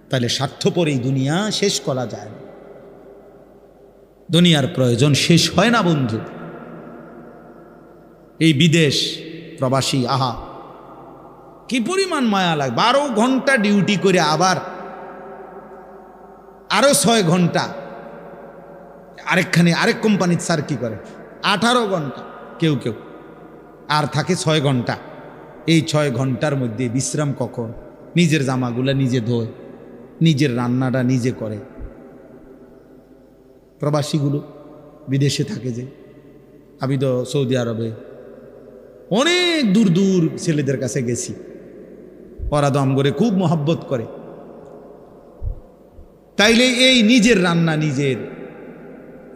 তাহলে স্বার্থপর এই দুনিয়া শেষ করা যায় না। দুনিয়ার প্রয়োজন শেষ হয় না বন্ধু। এই বিদেশ প্রবাসী, আহা কি পরিমাণ মায়া লাগে। 12 ঘন্টা ডিউটি করে আবার আরো 6 ঘন্টা আরেক কোম্পানির স্যার কি করে 18 ঘন্টা, কেউ কেউ আর থাকে 6 ঘন্টা। এই 6 ঘন্টার মধ্যে বিশ্রাম কখন? নিজের জামাগুলা নিজে ধোয়, নিজের রান্নাটা নিজে করে। প্রবাসীগুলো বিদেশে থাকে, যে আমি তো সৌদি আরবে অনেক দূর দূর ছেলেদের কাছে গেছি, ওরা দম করে খুব মহব্বত করে। তাইলে এই নিজের রান্না নিজের,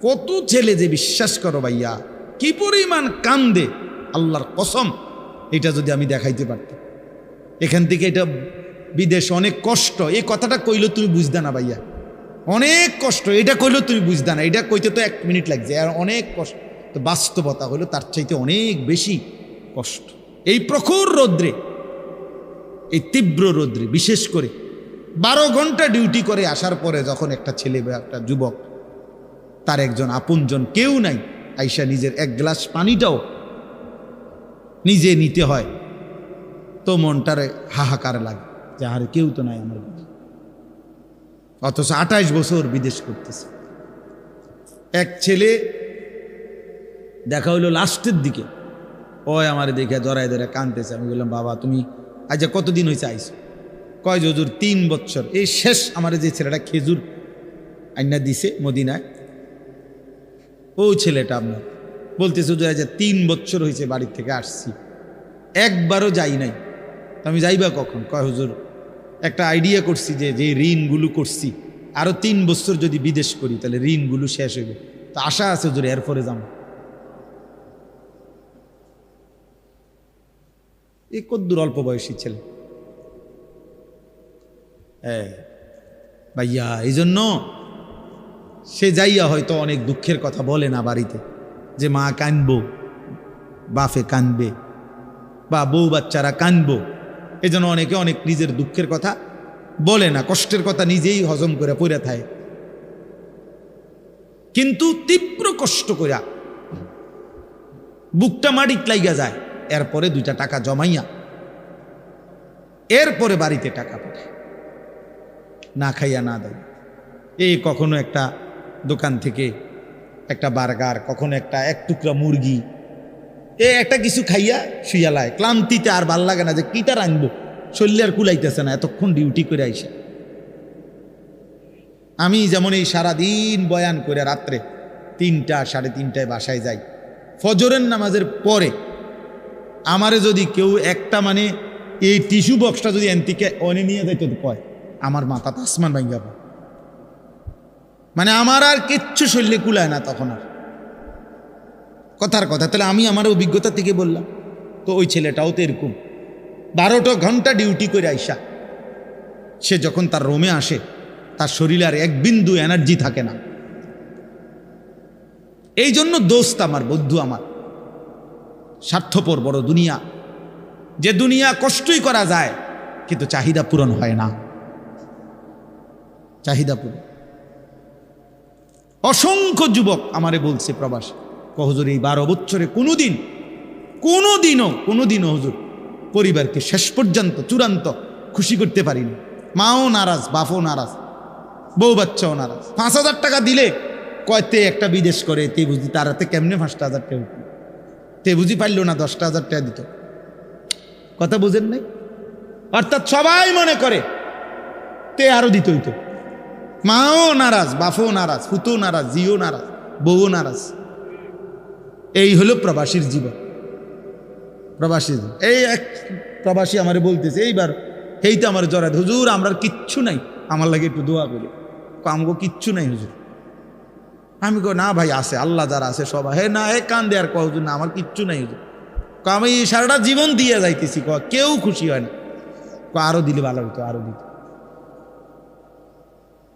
কত ছেলে যে বিশ্বাস করো ভাইয়া কি পরিমাণ কান্দে, আল্লাহর কসম। এটা যদি আমি দেখাইতে পারতাম। এখান থেকে এটা বিদেশ অনেক কষ্ট, এই কথাটা কইলে তুমি বুঝদা না ভাইয়া, অনেক কষ্ট। এটা কইলেও তুমি বুঝদা না, এটা কইতে তো 1 মিনিট লাগছে, আর অনেক কষ্ট। তো বাস্তবতা হলো তার চাইতে অনেক বেশি কষ্ট। এই প্রখর রৌদ্রে, এই তীব্র রৌদ্রে, বিশেষ করে 12 ঘন্টা ডিউটি করে আসার পরে যখন একটা ছেলে বা একটা যুবক, তার একজন আপনজন কেউ নাই, আইসা নিজের 1 গ্লাস পানিটাও নিজে নিতে হয়, তো মনটারে হাহাকার লাগে যে আরে কেউ তো নাই আমার। অথচ 28 বছর বিদেশ করতেছে। এক ছেলে দেখা হইলো লাস্টের দিকে, ওই আমার দেখে জড়াই ধরে কাঁদতেছে। আমি বললাম বাবা তুমি আজ কতদিন হয়েছে আইসো? কয় হুজুর 3 বছর। এই শেষ আমার যে ছেলেটা খেজুর আইনা দিছে মদিনায়, ও ছেলেটা আপনার বলতেছে হুজুর আজ 3 বছর হয়েছে বাড়ির থেকে আসছি, একবারও যাই নাই। আমি যাইবা কখন? কয় হুজুর একটা আইডিয়া করছি যে যে ঋণগুলো করছি আরো 3 বছর যদি বিদেশ করি তাহলে ঋণগুলো শেষ হইবে, তো আশা আছে হুজুর এরপরে যাম। এই কদ্দুর অল্প বয়সী ছেলে। হ্যাঁ ভাইয়া, এই জন্য সে যাইয়া হয়তো অনেক দুঃখের কথা বলে না বাড়িতে, যে মা কানবো, বাপে কানবে, বা বউ বাচ্চারা কানবো। এই জন্য অনেকে অনেক নিজের দুঃখের কথা বলে না, কষ্টের কথা নিজেই হজম করে পড়ে থাকে। কিন্তু তীব্র কষ্ট কইরা বুকটা মাটিত লাইগা যায়, এরপরে 2টা টাকা জমাইয়া এরপরে বাড়িতে টাকা পাঠায়, না খাইয়া না দেয়। এই কখনো একটা দোকান থেকে একটা বার্গার, কখনো একটা 1 টুকরা মুরগি, একটা কিছু খাইয়া শুয়ালায়। ক্লান্তিতে আর ভাল লাগে না যে কিটা রাখবো, শরীরে আর কুলাইতেছে না, এতক্ষণ ডিউটি করে আইসা। আমি যেমন এই সারাদিন বয়ান করে রাত্রে 3টা 3:30টায় বাসায় যাই, ফজরের নামাজের পরে আমারে যদি কেউ একটা মানে এই টিস্যু বক্সটা যদি এনতিকে অনে নিয়ে যাইতো, কয় আমার মাথা তো আসমান ভাঙ্গা, মানে আমার আর কিচ্ছু শরীরে কুলায় না তখন আর। কথার কথা, তাহলে আমি আমার অভিজ্ঞতা থেকে বললাম। তো ওই ছেলেটাও তো এরকম 12টা ঘন্টা ডিউটি করে আইসা সে যখন তার রুমে আসে, তার শরীরে আর 1 বিন্দু এনার্জি থাকে না। এই জন্য দোস্ত আমার, বন্ধু আমার, স্বার্থপর বড় দুনিয়া, যে দুনিয়া কষ্টই করা যায় কিন্তু চাহিদা পূরণ হয় না। চাহিদা পূরণ। অসংখ্য যুবক আমারে বলছে প্রবাস, হুজুর এই 12 বছরে কোনোদিনও হুজুর পরিবারকে শেষ পর্যন্ত চূড়ান্ত খুশি করতে পারিনি। মাও নারাজ, বাপও নারাজ, বউ বাচ্চাও নারাজ। 5,000 টাকা দিলে কয়তে একটা বিদেশ করে, তে বুঝি তারাতে কেমনে 5,000 টাকা উঠল, তে বুঝি পারল না 10,000 টাকা দিত। কথা বুঝেন নাই? অর্থাৎ সবাই মনে করে তে আরো দিত হইতো। মাও নারাজ, বাপও নারাজ, ফুতও নারাজ, জিও নারাজ, বউও নারাজ। এই হলো প্রবাসীর জীবন। প্রবাসী এই এক প্রবাসী আমারে বলতেছে এইবার, এইটা আমার জড়ায়, হুজুর আমরা কিচ্ছু নাই, আমার লাগে একটু দোয়া করি। আমগো কিচ্ছু নাই হুজুর। আমি কই না ভাই আছে, আল্লাহ যারা আছে সবাই। হে না, কান্দে আর কয় হুজুর না আমার কিচ্ছু নাই হুজুর। আমি সারাটা জীবন দিয়ে যাইতেছি, কেউ খুশি হয় না। আরো দিলে ভালো হইতো,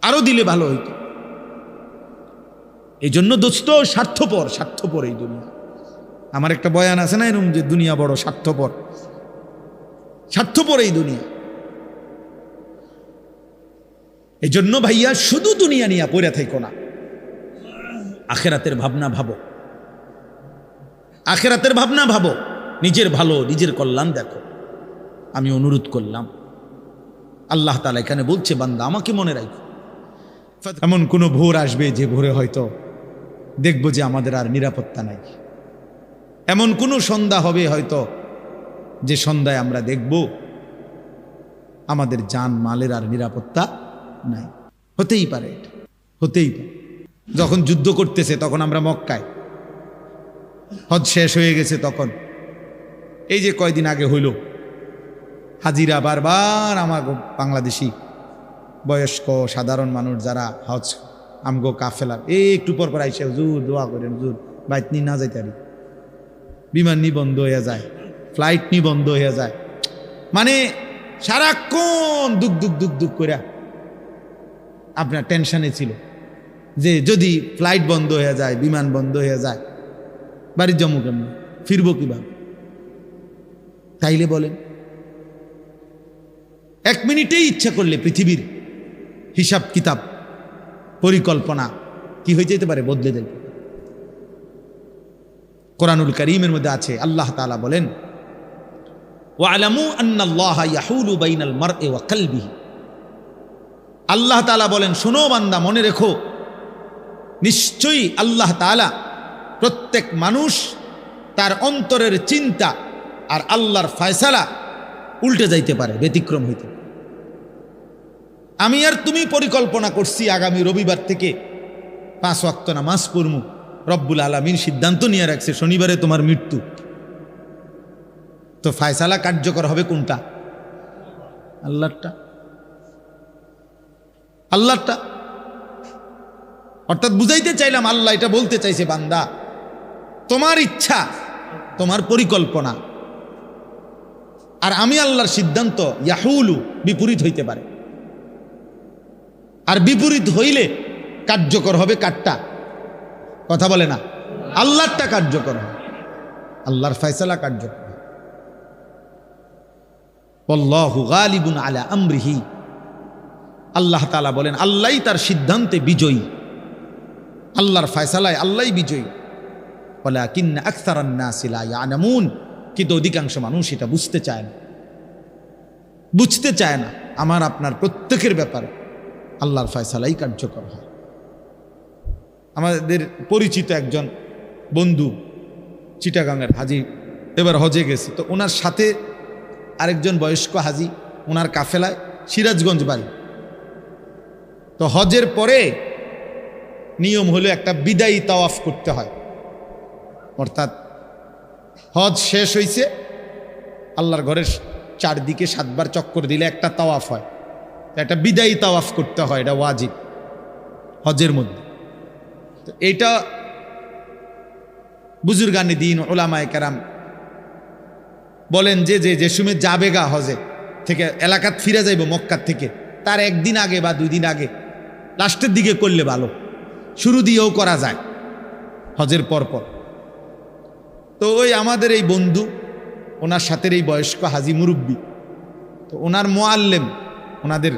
আরো দিলে ভালো হইতো। এই জন্য দোস্ত স্বার্থপর এই দুনিয়া। আমার একটা বয়ান আছে না এরকম, যে দুনিয়া বড় স্বার্থপর এই দুনিয়া। এই জন্য ভাইয়া শুধু দুনিয়া নিয়ে পড়ে থাইকো না, আখেরাতের ভাবনা ভাবো, আখেরাতের ভাবনা ভাবো, নিজের ভালো নিজের কল্যাণ দেখো। আমি অনুরোধ করলাম, আল্লাহ তাআলা এখানে বলছে বান্দা আমাকে মনে রাখো। এমন কোনো ভোর আসবে যে ভোরে হয়তো দেখবো যে আমাদের আর নিরাপত্তা নাই। এমন কোনো সন্ধ্যা হবে হয়তো যে সন্ধ্যায় আমরা দেখব আমাদের জান মালের আর নিরাপত্তা নাই। হতেই পারে, এটা হতেই পারে। যখন যুদ্ধ করতেছে তখন আমরা মক্কায়, হজ শেষ হয়ে গেছে তখন, এই যে কয়দিন আগে হইল, হাজিরা বারবার আমার বাংলাদেশি বয়স্ক সাধারণ মানুষ যারা হজ আমগো কাফেলার একটু পর পর আইসে হুজুর দোয়া করেন, হুজুর বাইত নি না যাইতে পারি, বিমান নি বন্ধ হয়ে যায়, ফ্লাইট নি বন্ধ হয়ে যায়, মানে সারাক্ষণ দুঃখ দুঃখ দুঃখ দুঃখ করে আপনার টেনশনে ছিল যে যদি ফ্লাইট বন্ধ হয়ে যায়, বিমান বন্ধ হয়ে যায়, বাড়ির জম্মু কেমন ফিরবো কিভাবে? তাইলে বলেন, এক মিনিটেই ইচ্ছা করলে পৃথিবীর হিসাব কিতাব পরিকল্পনা কি হয়ে যেতে পারে, বদলে দেবে। কোরআনুল কারীমের মধ্যে আছে, আল্লাহ তাআলা বলেন ওয়ালামু আন্নাল্লাহা ইয়াহুলু বাইনাল মারই ওয়া কলবিহি। আল্লাহ তাআলা বলেন, শোনো বান্দা, মনে রেখো নিশ্চয়ই আল্লাহ তাআলা প্রত্যেক মানুষ তার অন্তরের চিন্তা আর আল্লাহর ফয়সালা উল্টে যাইতে পারে, ব্যতিক্রম হইতে পারে। আমি আর তুমি পরিকল্পনা করছি আগামী রবিবার থেকে 5 ওয়াক্ত নামাজ পড়মু, রব্বুল আলামিন সিদ্ধান্ত নিয়ে রাখছে শনিবারে তোমার মৃত্যু, তো ফয়সালা কার্যকর হবে কোনটা? আল্লাহরটা, আল্লাহরটা। অর্থাৎ বুঝাইতে চাইলাম, আল্লাহ এটা বলতে চাইছে, বান্দা তোমার ইচ্ছা, তোমার পরিকল্পনা আর আমি আল্লাহর সিদ্ধান্ত ইয়াহুলু বিপরীত হইতে পারে, আর বিপরীত হইলে কার্যকর হবে কারটা? কথা বলে না, আল্লাহরটা কার্যকর হবে, আল্লাহর ফয়সালা কার্যকর হবে। আল্লাহু গালিবুন আলা আমরিহি, আল্লাহ তাআলা বলেন আল্লাহই তার সিদ্ধান্তে বিজয়ী, আল্লাহর ফয়সালায় আল্লাহই বিজয়ী। ওয়ালাকিন্না আকসারান নাসি লা ইয়ালামুন, কিন্তু অধিকাংশ মানুষ এটা বুঝতে চায় না, বুঝতে চায় না আমার আপনার প্রত্যেকের ব্যাপারে আল্লাহর ফয়সালাই কার্যকর হয়। আমাদের পরিচিত একজন বন্ধু চিটাগাংয়ের হাজি এবার হজে গেছে, তো ওনার সাথে আরেকজন বয়স্ক হাজি, ওনার কাফেলায় সিরাজগঞ্জ বাড়ি। তো হজের পরে নিয়ম হলো একটা বিদায়ী তাওয়াফ করতে হয়, অর্থাৎ হজ শেষ হয়েছে, আল্লাহর ঘরের চারদিকে 7 বার চক্কর দিলে একটা তাওয়াফ হয়, একটা বিদায়ী তাওয়াফ করতে হয়, এটা ওয়াজিব হজের মধ্যে। তো এইটা বুজুর্গানে দিন ওলামায়ে কেরাম বলেন যে সময় যাবে গা হজে থেকে এলাকাত ফিরে যাইব মক্কার থেকে, তার একদিন আগে বা 2 দিন আগে লাস্টের দিকে করলে ভালো, শুরু দিয়েও করা যায় হজের পরপর। তো ওই আমাদের এই বন্ধু, ওনার সাথে এই বয়স্ক হাজি মুরব্বী, তো ওনার মোয়াল্লেম ওনাদের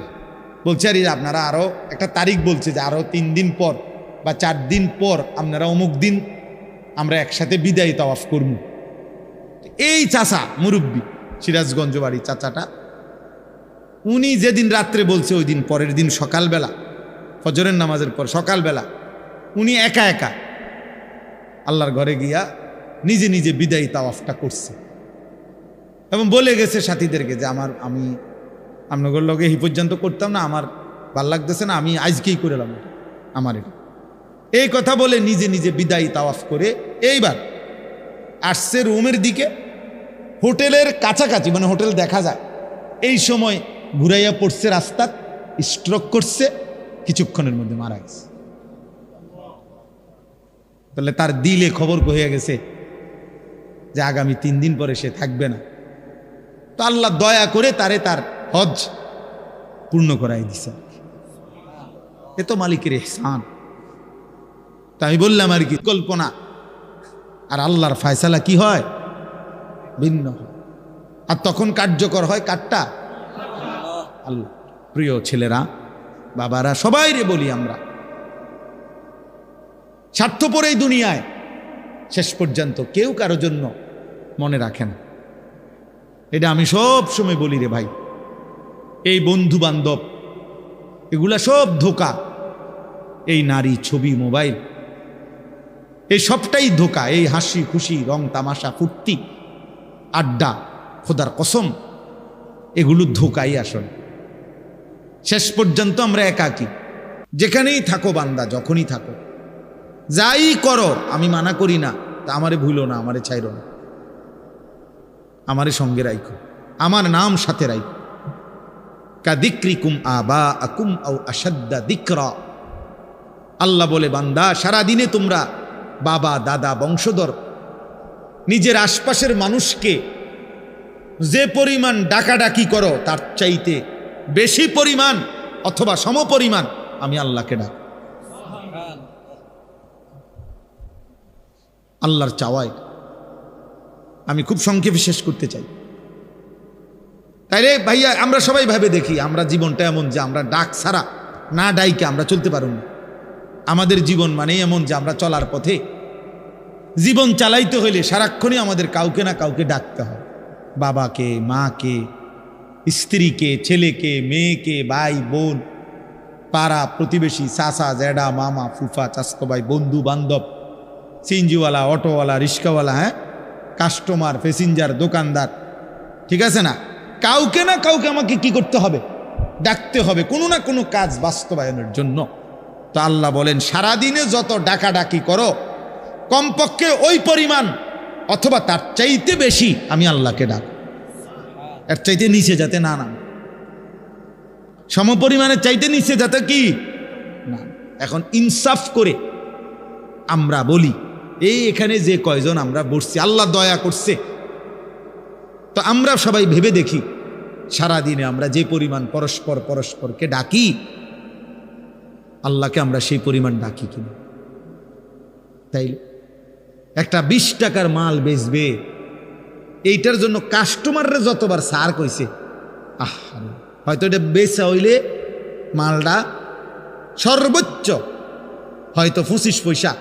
বলছে আর আপনারা আরও একটা তারিখ বলছে যে আরও 3 দিন পর বা 4 দিন পর আপনারা অমুক দিন আমরা একসাথে বিদায়ী তাওয়াফ করব। এই চাচা মুরব্বী, সিরাজগঞ্জ বাড়ি চাচাটা, উনি যেদিন রাত্রে বলছে ওই দিন পরের দিন সকালবেলা ফজরের নামাজের পর সকালবেলা উনি একা একা আল্লাহর ঘরে গিয়া নিজে নিজে বিদায়ী তাওয়াফটা করছে এবং বলে গেছে সাথীদেরকে যে আমি আপনাদের লগে এই পর্যন্ত করতাম না, আমার ভাল লাগতেছে না, আমি আজকেই করলাম আমার এটা। এই কথা বলে নিজে নিজে বিদায়ী তাওয়াফ করে এইবার আসছে রুমের দিকে, হোটেলের কাছাকাছি, মানে হোটেল দেখা যায়, এই সময় ঘুরাইয়া পড়ছে রাস্তা, স্ট্রোক করছে, কিছুক্ষণের মধ্যে মারা গেছে। তাহলে তার দিলে খবর হয়ে গেছে যে আগামী 3 দিন পরে সে থাকবে না। তো আল্লাহ দয়া করে তার হজ পূর্ণ করাই দিছে। এ তো মালিকের ইহসান। তা আমি বললাম আর কি, কল্পনা আর আল্লাহর ফয়সালা কি হয়, ভিন্ন হয়, আর তখন কার্যকর হয় কারটা? আল্লাহ। প্রিয় ছেলেরা, বাবারা সবাই রে বলি, আমরা স্বার্থপর এই দুনিয়ায় শেষ পর্যন্ত কেউ কারো জন্য মনে রাখে না। এটা আমি সব সময় বলি রে ভাই, এই বন্ধু বান্ধব এগুলা সব ধোঁকা, এই নারী, ছবি, মোবাইল, এই সবটাই ধোঁকা। এই হাসি খুশি, রং তামাশা, ফুর্তি, আড্ডা, খোদার কসম, এগুলো ধোঁকাই আসলে। শেষ পর্যন্ত আমরা একাকী। যেখানেই থাকো বান্দা, যখনই থাকো, যাই করো, আমি মানা করি না, তা আমারে ভুলো না, আমারে ছাইরো না, আমারে সঙ্গে রাইখো, আমার নাম সাথে রাইখো। কাদিক্রিকুম আবা আকুম আও আসাদ্দা দিকরা। আল্লাহ বলে, বান্দা সারাদিনে তোমরা বাবা, দাদা, বংশধর, নিজের আশপাশের মানুষকে যে পরিমাণ ডাকাডাকি করো, তার চাইতে বেশি পরিমাণ অথবা সমপরিমাণ আমি আল্লাহকে ডাক। আল্লাহর চাওয়াই আমি খুব সংক্ষেপে শেষ করতে চাই। তাইলে ভাইয়া আমরা সবাই ভাবে দেখি, আমরা জীবনটা এমন যে আমরা ডাক ছাড়া, না ডাইকে আমরা চলতে পারব না। আমাদের জীবন মানে এমন যে আমরা চলার পথে জীবন চালাইতে হইলে সারাক্ষণই আমাদের কাউকে না কাউকে ডাকতে হয়। বাবাকে, মাকে, স্ত্রীকে, ছেলেকে, মেয়েকে, ভাই বোন, পাড়া প্রতিবেশী, চাচা, জ্যাডা, মামা, ফুফা, চাচতো ভাই, বন্ধু বান্ধব, সিএনজিওয়ালা, অটোওয়ালা, রিক্সাওয়ালা, হ্যাঁ, কাস্টমার, প্যাসেঞ্জার, দোকানদার, ঠিক আছে না? কাউকে না কাউকে আমাকে কি করতে হবে? ডাকতে হবে, কোনো না কোনো কাজ বাস্তবায়নের জন্য। তো আল্লাহ বলেন, সারাদিনে যত ডাকাডাকি করো, কমপক্ষে ওই পরিমাণ অথবা তার চাইতে বেশি আমি আল্লাহকে ডাক। এর চাইতে নিচে যাতে না নাম, সমপরিমাণের চাইতে নিচে যাতে কি না। এখন ইনসাফ করে আমরা বলি, এই এখানে যে কয়জন আমরা বসছি, আল্লাহ দয়া করছে, তো আমরা সবাই ভেবে দেখি, সারাদিনে আমরা যে পরিমাণ পরস্পরকে ডাকি, আল্লাহকে আমরা সেই পরিমাণ ডাকি কিনা? তাই একটা 20 টাকার মাল বেচবে, এইটার জন্য কাস্টমাররা যতবার সার কইছে, হয়তো এটা বেচা হইলে মালটা সর্বোচ্চ হয়তো 25 পয়সা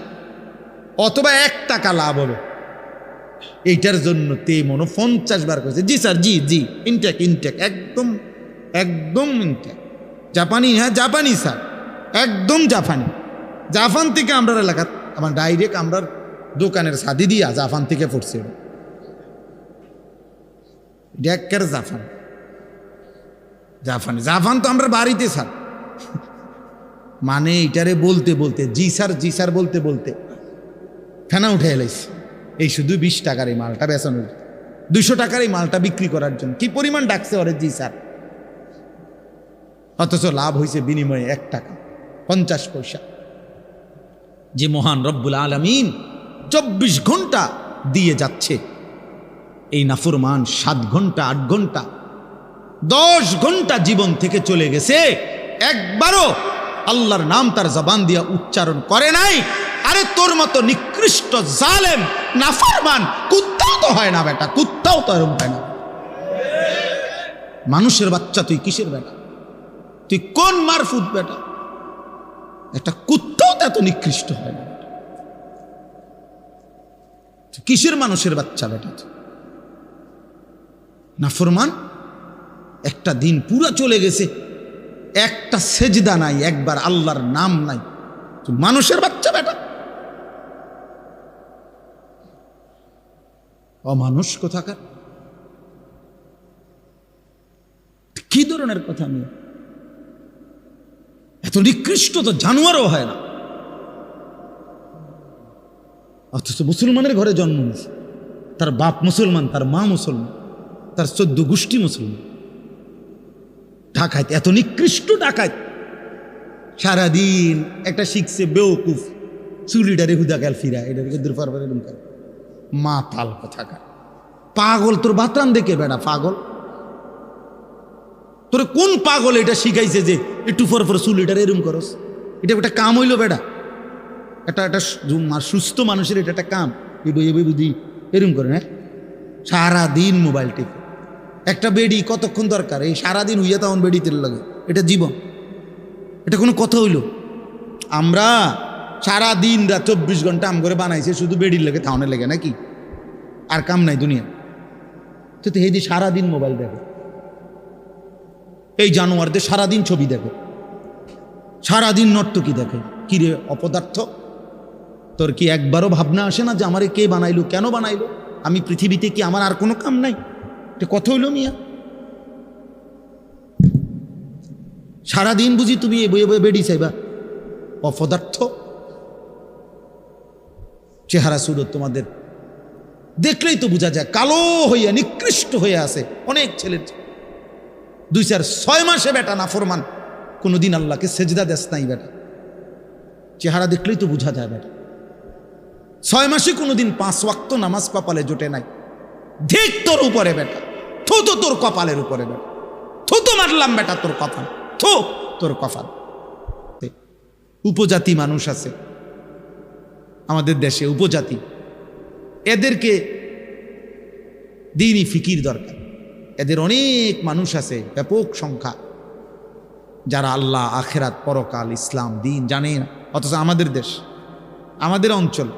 অথবা 1 টাকা লাভ হবে, এইটার জন্য তে মনে 50 বার কইছে, জি স্যার, জি জি, ইনটেক একদম একদম ইনটেক, জাপানি, হ্যাঁ জাপানি স্যার, একদম জাপান থেকে আমরা এলাকা, আমার ডাইরেক্ট আমরা দোকানের সাদি দিয়া জাপান থেকে পড়ছে, ডেকের জাপান তো আমরা বাড়িতে স্যার, মানে এটারে বলতে বলতে জি স্যার বলতে বলতে ফেনা উঠে এলাইছে। এই শুধু 20 টাকার এই মালটা বেচানোর, 200 টাকার এই মালটা বিক্রি করার জন্য কি পরিমাণ ডাকছে ওরে জি স্যার, অথচ লাভ হয়েছে বিনিময়ে 1 টাকা 50 পয়সা। যে মহান রব্বুল আলামিন 24 ঘন্টা দিয়ে যাচ্ছে, এই নাফরমান 7 ঘন্টা 8 ঘন্টা 10 ঘন্টা জীবন থেকে চলে গেছে, একবারও আল্লাহর নাম তার জবান দিয়ে উচ্চারণ করে নাই। আরে তোর মতো নিকৃষ্ট জালেম নাফরমান কুত্তাও তো হয় না বেটা, কুত্তাও তো এরকম হয় না। মানুষের বাচ্চা তুই কিসের বেটা? তুই কোন মারফুত বেটা? একটা কুত্তাও তো এত নিকৃষ্ট হয় না, কিসের মানুষের বাচ্চা বেটা? নাফরমান একটা দিন পুরা চলে গেছে, একটা সেজদা নাই, একবার আল্লাহর নাম নাই, মানুষের বাচ্চা বেটা, অমানুষ কোথাকার। কি ধরনের কথা নিয়ে? এত নিকৃষ্ট তো জানোয়ারও হয় না, অথচ মুসলমানের ঘরে জন্ম নিয়েছে, তার বাপ মুসলমান, তার মা মুসলমান, তার 14 গোষ্ঠী মুসলমান। ডাকাত, এত নিকৃষ্ট ডাকাত, সারাদিন একটা শিখছে বেওকুফ, চুলিটারে হুদা গেল ফিরা, এটাকে দূর পারবে মা তাল কোথাকার। পাগল তোর বাতরান দেখে বেড়া, পাগল তোর কোন পাগল এটা শিখাইছে যে একটু পর চুলিটারে এরম করস? এটা একটা কাম হইল বেড়া, একটা সুস্থ মানুষের এটা একটা কাম, বুদ্ধি এরম করে না? সারাদিন মোবাইল টিপে, একটা বেডি কতক্ষণ দরকার? এই সারাদিন হইয়া তখন বেডি তেল লাগে, এটা জীবন? এটা কোনো কথা হইল? আমরা সারা দিন রাত 24 ঘন্টা আম করে বানাইছে শুধু বেডির লেগে থাউনের লেগে নাকি? আর কাম নাই দুনিয়া। তো হেদি সারাদিন মোবাইল দেখে, এই জানোয়ারদের সারাদিন ছবি দেখে, সারাদিন নর্তকী দেখে। কি রে অপদার্থ, তোর কি একবারও ভাবনা আসে না যে আমারে কে বানাইলো, কেন বানাইলো? আমি পৃথিবীতে কি আমার আর কোনো কাম নাই? এটা কথা হইল মিয়া? সারাদিন বুঝি তুমি এ বয়ে বয়ে বেড়ি চাইবা? অপদার্থ। চেহারা সুরত তোমাদের দেখলেই তো বোঝা যায় কালো হইয়া নিকৃষ্ট হয়ে আছে অনেক ছেলের। 2-4-6 মাসে বেটা নাফরমান, কোনোদিন আল্লাহকে সেজদা দেস নাই বেটা। চেহারা দেখলেই তো বোঝা যায় বেটা। 6 মাসে কোনোদিন 5 ওয়াক্ত নামাজ কপালে জোটে নাই। ঠিক তোর উপরে বেটা, থু তো তোর কপালের উপরে বেটা, থু তো মারলাম বেটা তোর কপাল, থু তোর কপাল। উপজাতি মানুষ আছে আমাদের দেশে, উপজাতি, এদেরকে দ্বীনি ফিকির দরকার। এদের অনেক মানুষ আছে, ব্যাপক সংখ্যা, যারা আল্লাহ, আখেরাত, পরকাল, ইসলাম, দিন জানে না। অথচ আমাদের দেশ, আমাদের অঞ্চল,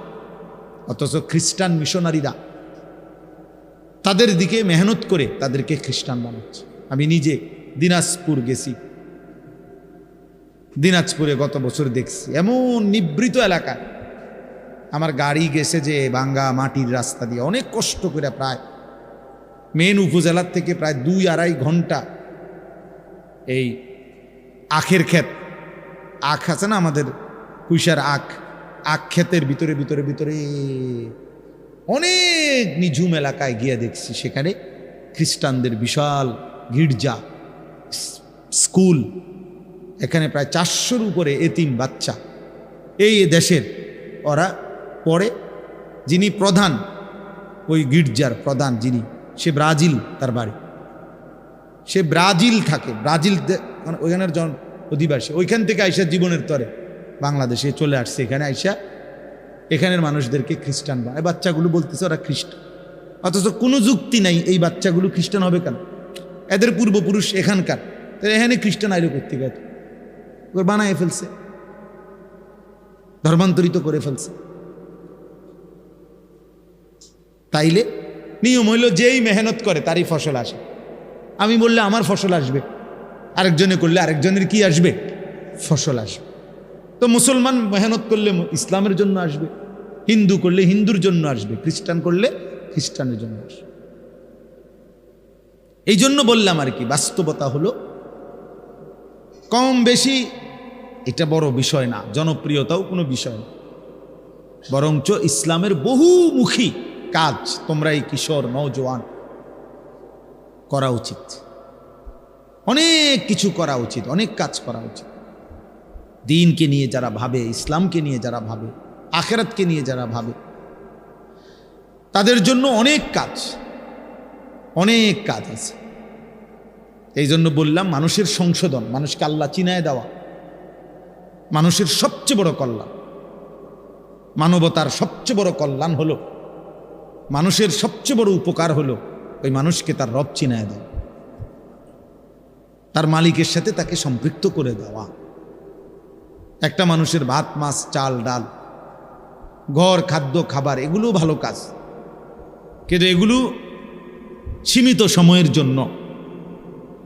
অথচ খ্রিস্টান মিশনারিরা তাদের দিকে মেহনত করে তাদেরকে খ্রিস্টান বানাচ্ছে। আমি নিজে দিনাজপুর গেছি, দিনাজপুরে গত বছর দেখছি এমন নিবৃত এলাকায় আমার গাড়ি গেছে যে ভাঙ্গা মাটির রাস্তা দিয়ে অনেক কষ্ট করে, প্রায় মেন উপজেলার থেকে প্রায় 2-2.5 ঘন্টা। এই আখের ক্ষেত, আখ আছে না আমাদের কুইশার আখ, আখ ক্ষেতের ভিতরে ভিতরে ভিতরে অনেক নিঝুম এলাকায় গিয়ে দেখছি সেখানে খ্রিস্টানদের বিশাল গির্জা, স্কুল। এখানে প্রায় 400-র উপরে এতিম বাচ্চা এই দেশের, ওরা পড়ে। যিনি প্রধান, ওই গির্জার প্রধান যিনি, সে ব্রাজিল, তার বাড়ি, সে ব্রাজিল থাকে, ব্রাজিল ওইখানের জন অধিবাসী। ওইখান থেকে আইসা জীবনের তরে বাংলাদেশে চলে আসছে, এখানে আইসা এখানের মানুষদেরকে খ্রিস্টান বানায়। বাচ্চাগুলো বলতেছে ওরা খ্রিস্টান, অথচ কোনো যুক্তি নাই এই বাচ্চাগুলো খ্রিস্টান হবে কেন? এদের পূর্বপুরুষ এখানকার, তাহলে এখানে খ্রিস্টান আইলো করতে গেছে, ওর বানায় ফেলছে, ধর্মান্তরিত করে ফেলছে। তাইলে নিয়ম হইল যেই মেহনত করে তারই ফসল আসে। আমি বললে আমার ফসল আসবে, আরেকজনে করলে আরেকজনের কি আসবে? ফসল আসবে। তো মুসলমান মেহনত করলে ইসলামের জন্য আসবে, হিন্দু করলে হিন্দুর জন্য আসবে, খ্রিস্টান করলে খ্রিস্টানের জন্য আসবে। এই জন্য বললাম আর কি, বাস্তবতা হলো কম বেশি এটা বড় বিষয় না, জনপ্রিয়তাও কোনো বিষয় না, বরঞ্চ ইসলামের বহুমুখী কাজ তোমরা এই কিশোর নওজোয়ান করা উচিত। অনেক কিছু করা উচিত, অনেক কাজ করা উচিত। দিনকে নিয়ে যারা ভাবে, ইসলামকে নিয়ে যারা ভাবে, আখেরাতকে নিয়ে যারা ভাবে, তাদের জন্য অনেক কাজ, অনেক কাজ আছে। এই জন্য বললাম মানুষের সংশোধন, মানুষকে আল্লাহ চিনায় দেওয়া মানুষের সবচেয়ে বড় কল্যাণ। মানবতার সবচেয়ে বড় কল্যাণ হলো, মানুষের সবচেয়ে বড় উপকার হলো ওই মানুষকে তার রব চিনায় দেওয়া, তার মালিকের সাথে তাকে সম্পৃক্ত করে দেওয়া। একটা মানুষের ভাত, মাছ, চাল, ডাল, ঘর, খাদ্য, খাবার, এগুলো ভালো কাজ, কিন্তু এগুলো সীমিত সময়ের জন্য।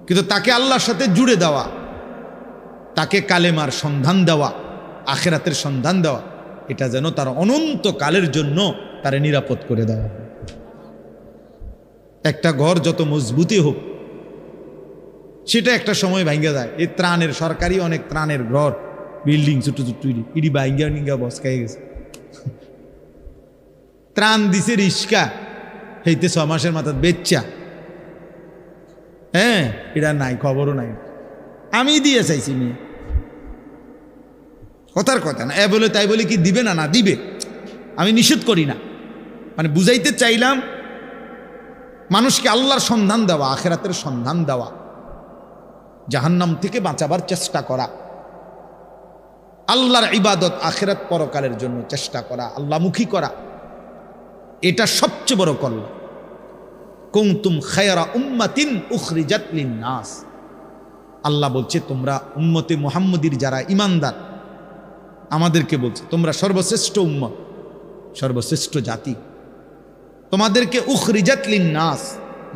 কিন্তু তাকে আল্লাহর সাথে জুড়ে দেওয়া, তাকে কালেমার সন্ধান দেওয়া, আখেরাতের সন্ধান দেওয়া, এটা যেন তার অনন্ত কালের জন্য তারে নিরাপদ করে দেওয়া। একটা ঘর যত মজবুতই হোক, সেটা একটা সময় ভাঙ্গা যায়। এই ত্রাণের, সরকারি অনেক ত্রাণের ঘর, বিল্ডিং ছোট ছোট ইডি ভাঙ্গা নিঙ্গা বসকাই গেছে। ত্রাণ দিছে রিস্কা, হইতে 6 মাসের মাথায় বেচ্চা, হ্যাঁ, এটা নাই, খবরও নাই। আমি দিয়ে চাইছি মেয়ে, কথার কথা না, এ বলে তাই বলে কি দিবে না? না দিবে, আমি নিষেধ করি না, মানে বুঝাইতে চাইলাম মানুষকে আল্লাহর সন্ধান দেওয়া, আখেরাতের সন্ধান দেওয়া, জাহান্নাম থেকে বাঁচাবার চেষ্টা করা, আল্লাহর ইবাদত, আখেরাত পরকালের জন্য চেষ্টা করা, আল্লাহমুখী করা, এটা সবচেয়ে বড় কল্যাণ। কুনতুম খায়রা উম্মাতিন উখরিজাত লিন-নাস, আল্লাহ বলছে তোমরা উম্মতে মুহাম্মদীর যারা ইমানদার, আমাদেরকে বলছে তোমরা সর্বশ্রেষ্ঠ উম্মত, সর্বশ্রেষ্ঠ জাতি। তোমাদেরকে উখরিজাত লিন্নাস,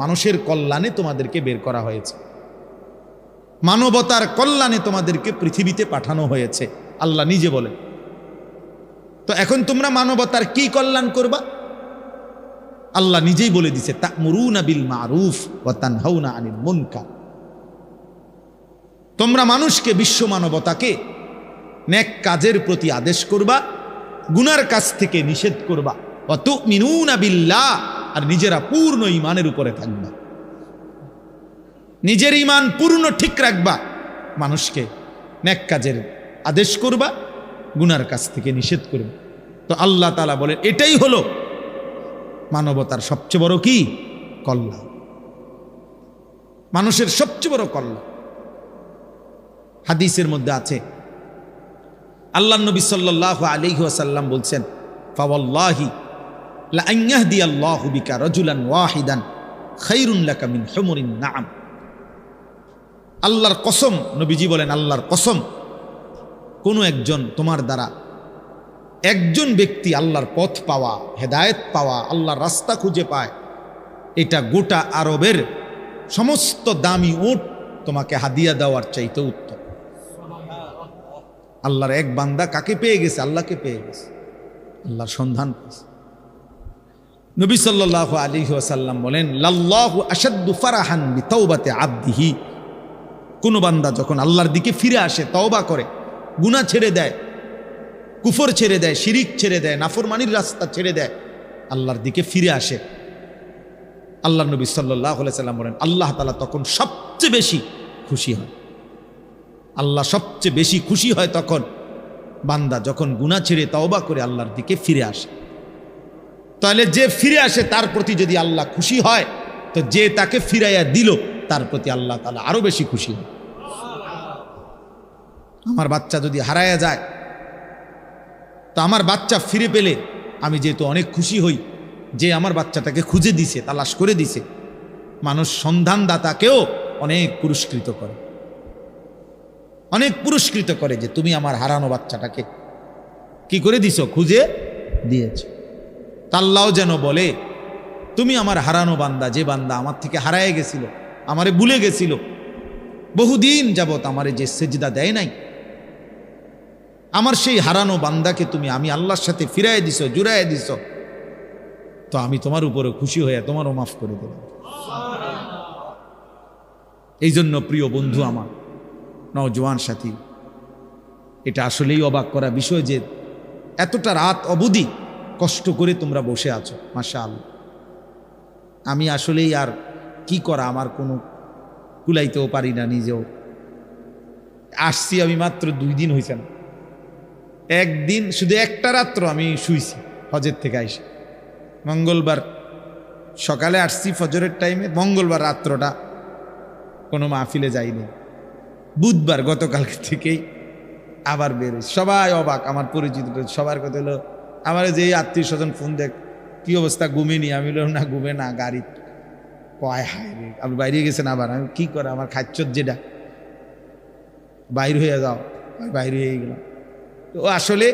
মানুষের কল্যাণে তোমাদেরকে বের করা হয়েছে, মানবতার কল্যাণে তোমাদেরকে পৃথিবীতে পাঠানো হয়েছে, আল্লাহ নিজে বলেন। তো এখন তোমরা মানবতার কি কল্যাণ করবা? আল্লাহ নিজেই বলে দিছে, তা'মুরুনা বিল মারুফ ওয়া তানহাউনা আনিল মুনকার। তোমরা মানুষকে, বিশ্ব মানবতাকে নেক কাজের প্রতি আদেশ করবা, গুনার কাজ থেকে নিষেধ করবা। ওয়া তু'মিনুনা বিল্লাহ, আর নিজেরা পূর্ণ ঈমানের উপরে থাকবা, নিজের ঈমান পূর্ণ ঠিক রাখবা, মানুষকে নেক কাজের আদেশ করবা, গুনার কাজ থেকে নিষেধ করবা। তো আল্লাহ তাআলা বলেন এটাই হলো মানবতার সবচেয়ে বড় কি কল্যাণ, মানুষের সবচেয়ে বড় কল্যাণ। হাদিসের মধ্যে আছে, আল্লাহ নবী সাল্লাল্লাহু আলাইহি ওয়াসাল্লাম বলছেন, ফাওয়াল্লাহি লা আন ইয়াহদিয়াল্লাহু বিকা রাজুলান ওয়াহিদান খায়রুন লাকা মিন হুমুরিন নাআম। আল্লাহর কসম, নবীজি বলেন আল্লাহর কসম, কোনো একজন তোমার দ্বারা একজন ব্যক্তি আল্লাহর পথ পাওয়া, হেদায়েত পাওয়া, আল্লাহর রাস্তা খুঁজে পায়, এটা গোটা আরবের সমস্ত দামি উট তোমাকে হাদিয়া দেওয়ার চাইতে উত্তম। আল্লাহর এক বান্দা কাকে পেয়ে গেছে? আল্লাহকে পেয়ে গেছে, আল্লাহর সন্ধান পেয়েছে। নবী সাল্লাল্লাহু আলাইহি ওয়াসাল্লাম বলেন, লাল্লাহু আশাদ্দু ফারাহান বিতাওবাতি আবদিহি। কোন বান্দা যখন আল্লাহর দিকে ফিরে আসে, তওবা করে, গুনাহ ছেড়ে দেয়, কুফর ছেড়ে দেয়, শিরিক ছেড়ে দেয়, নাফরমানির রাস্তা ছেড়ে দেয়, আল্লাহর দিকে ফিরে আসে, আল্লাহ নবী সাল্লাল্লাহু আলাইহি ওয়াসাল্লাম বলেন আল্লাহ তাআলা তখন সবচেয়ে বেশি খুশি হয়। আল্লাহ সবচেয়ে বেশি খুশি হয় তখন বান্দা যখন গুনাহ ছেড়ে তওবা করে আল্লাহর দিকে ফিরে আসে। তাহলে যে ফিরে আসে তার প্রতি যদি আল্লাহ খুশি হয়, তো যে তাকে ফিরাইয়া দিল তার প্রতি আল্লাহ তাআলা আরো বেশি খুশি হয়। আমার বাচ্চা যদি হারায়া যায়, তো আমার বাচ্চা ফিরে পেলে আমি যেহেতু অনেক খুশি হই যে আমার বাচ্চাটাকে খুঁজে দিছে, তালাশ করে দিছে। মানুষ সন্ধানদাতাকেও অনেক পুরস্কৃত করে, অনেক পুরস্কৃত করে যে তুমি আমার হারানো বাচ্চাটাকে কি করে দিছো? খুঁজে দিয়েছ। আল্লাহও যেন বলে তুমি আমার হারানো বান্দা, যে বান্দা আমার থেকে হারায় গেছিল, আমারে ভুলে গেছিল, বহুদিন যাবত আমারে যে সেজদা দেয় নাই, আমার সেই হারানো বান্দাকে তুমি আমি আল্লাহর সাথে ফিরাই দিছো, জুড়াই দিছো, তো আমি তোমার উপরে খুশি হয়ে তোমারও মাফ করে দেব। এই জন্য প্রিয় বন্ধু আমার, নওজোয়ান সাথী, এটা আসলেই অবাক করা বিষয় যে এতটা রাত অবধি কষ্ট করে তোমরা বসে আছো। মাশাআল্লাহ, আমি আসলেই আর কি করা, আমার কোনো কুলাইতেও পারি না, নিজেও আসছি। আমি মাত্র 2 দিন হয়েছে না, একদিন শুধু একটা রাত্র আমি শুইছি হজের থেকে আইসি। মঙ্গলবার সকালে আসছি ফজরের টাইমে, মঙ্গলবার রাত্রটা কোনো মাহফিলে যাইনি, বুধবার গতকালকে থেকেই আবার বেরোই। সবাই অবাক, আমার পরিচিত সবার কথা হলো, আমার যে আত্মীয় স্বজন ফোন দেখ কি অবস্থা, ঘুমিনি? আমি বললাম না, ঘুমে না, গাড়ি কয় হায় রে, আপনি বাইরে গেছেন। আবার আমি কি করে, আমার খাচ্চর যেটা বাইর হয়ে যাও, বাইর হয়ে গেলাম। তো আসলে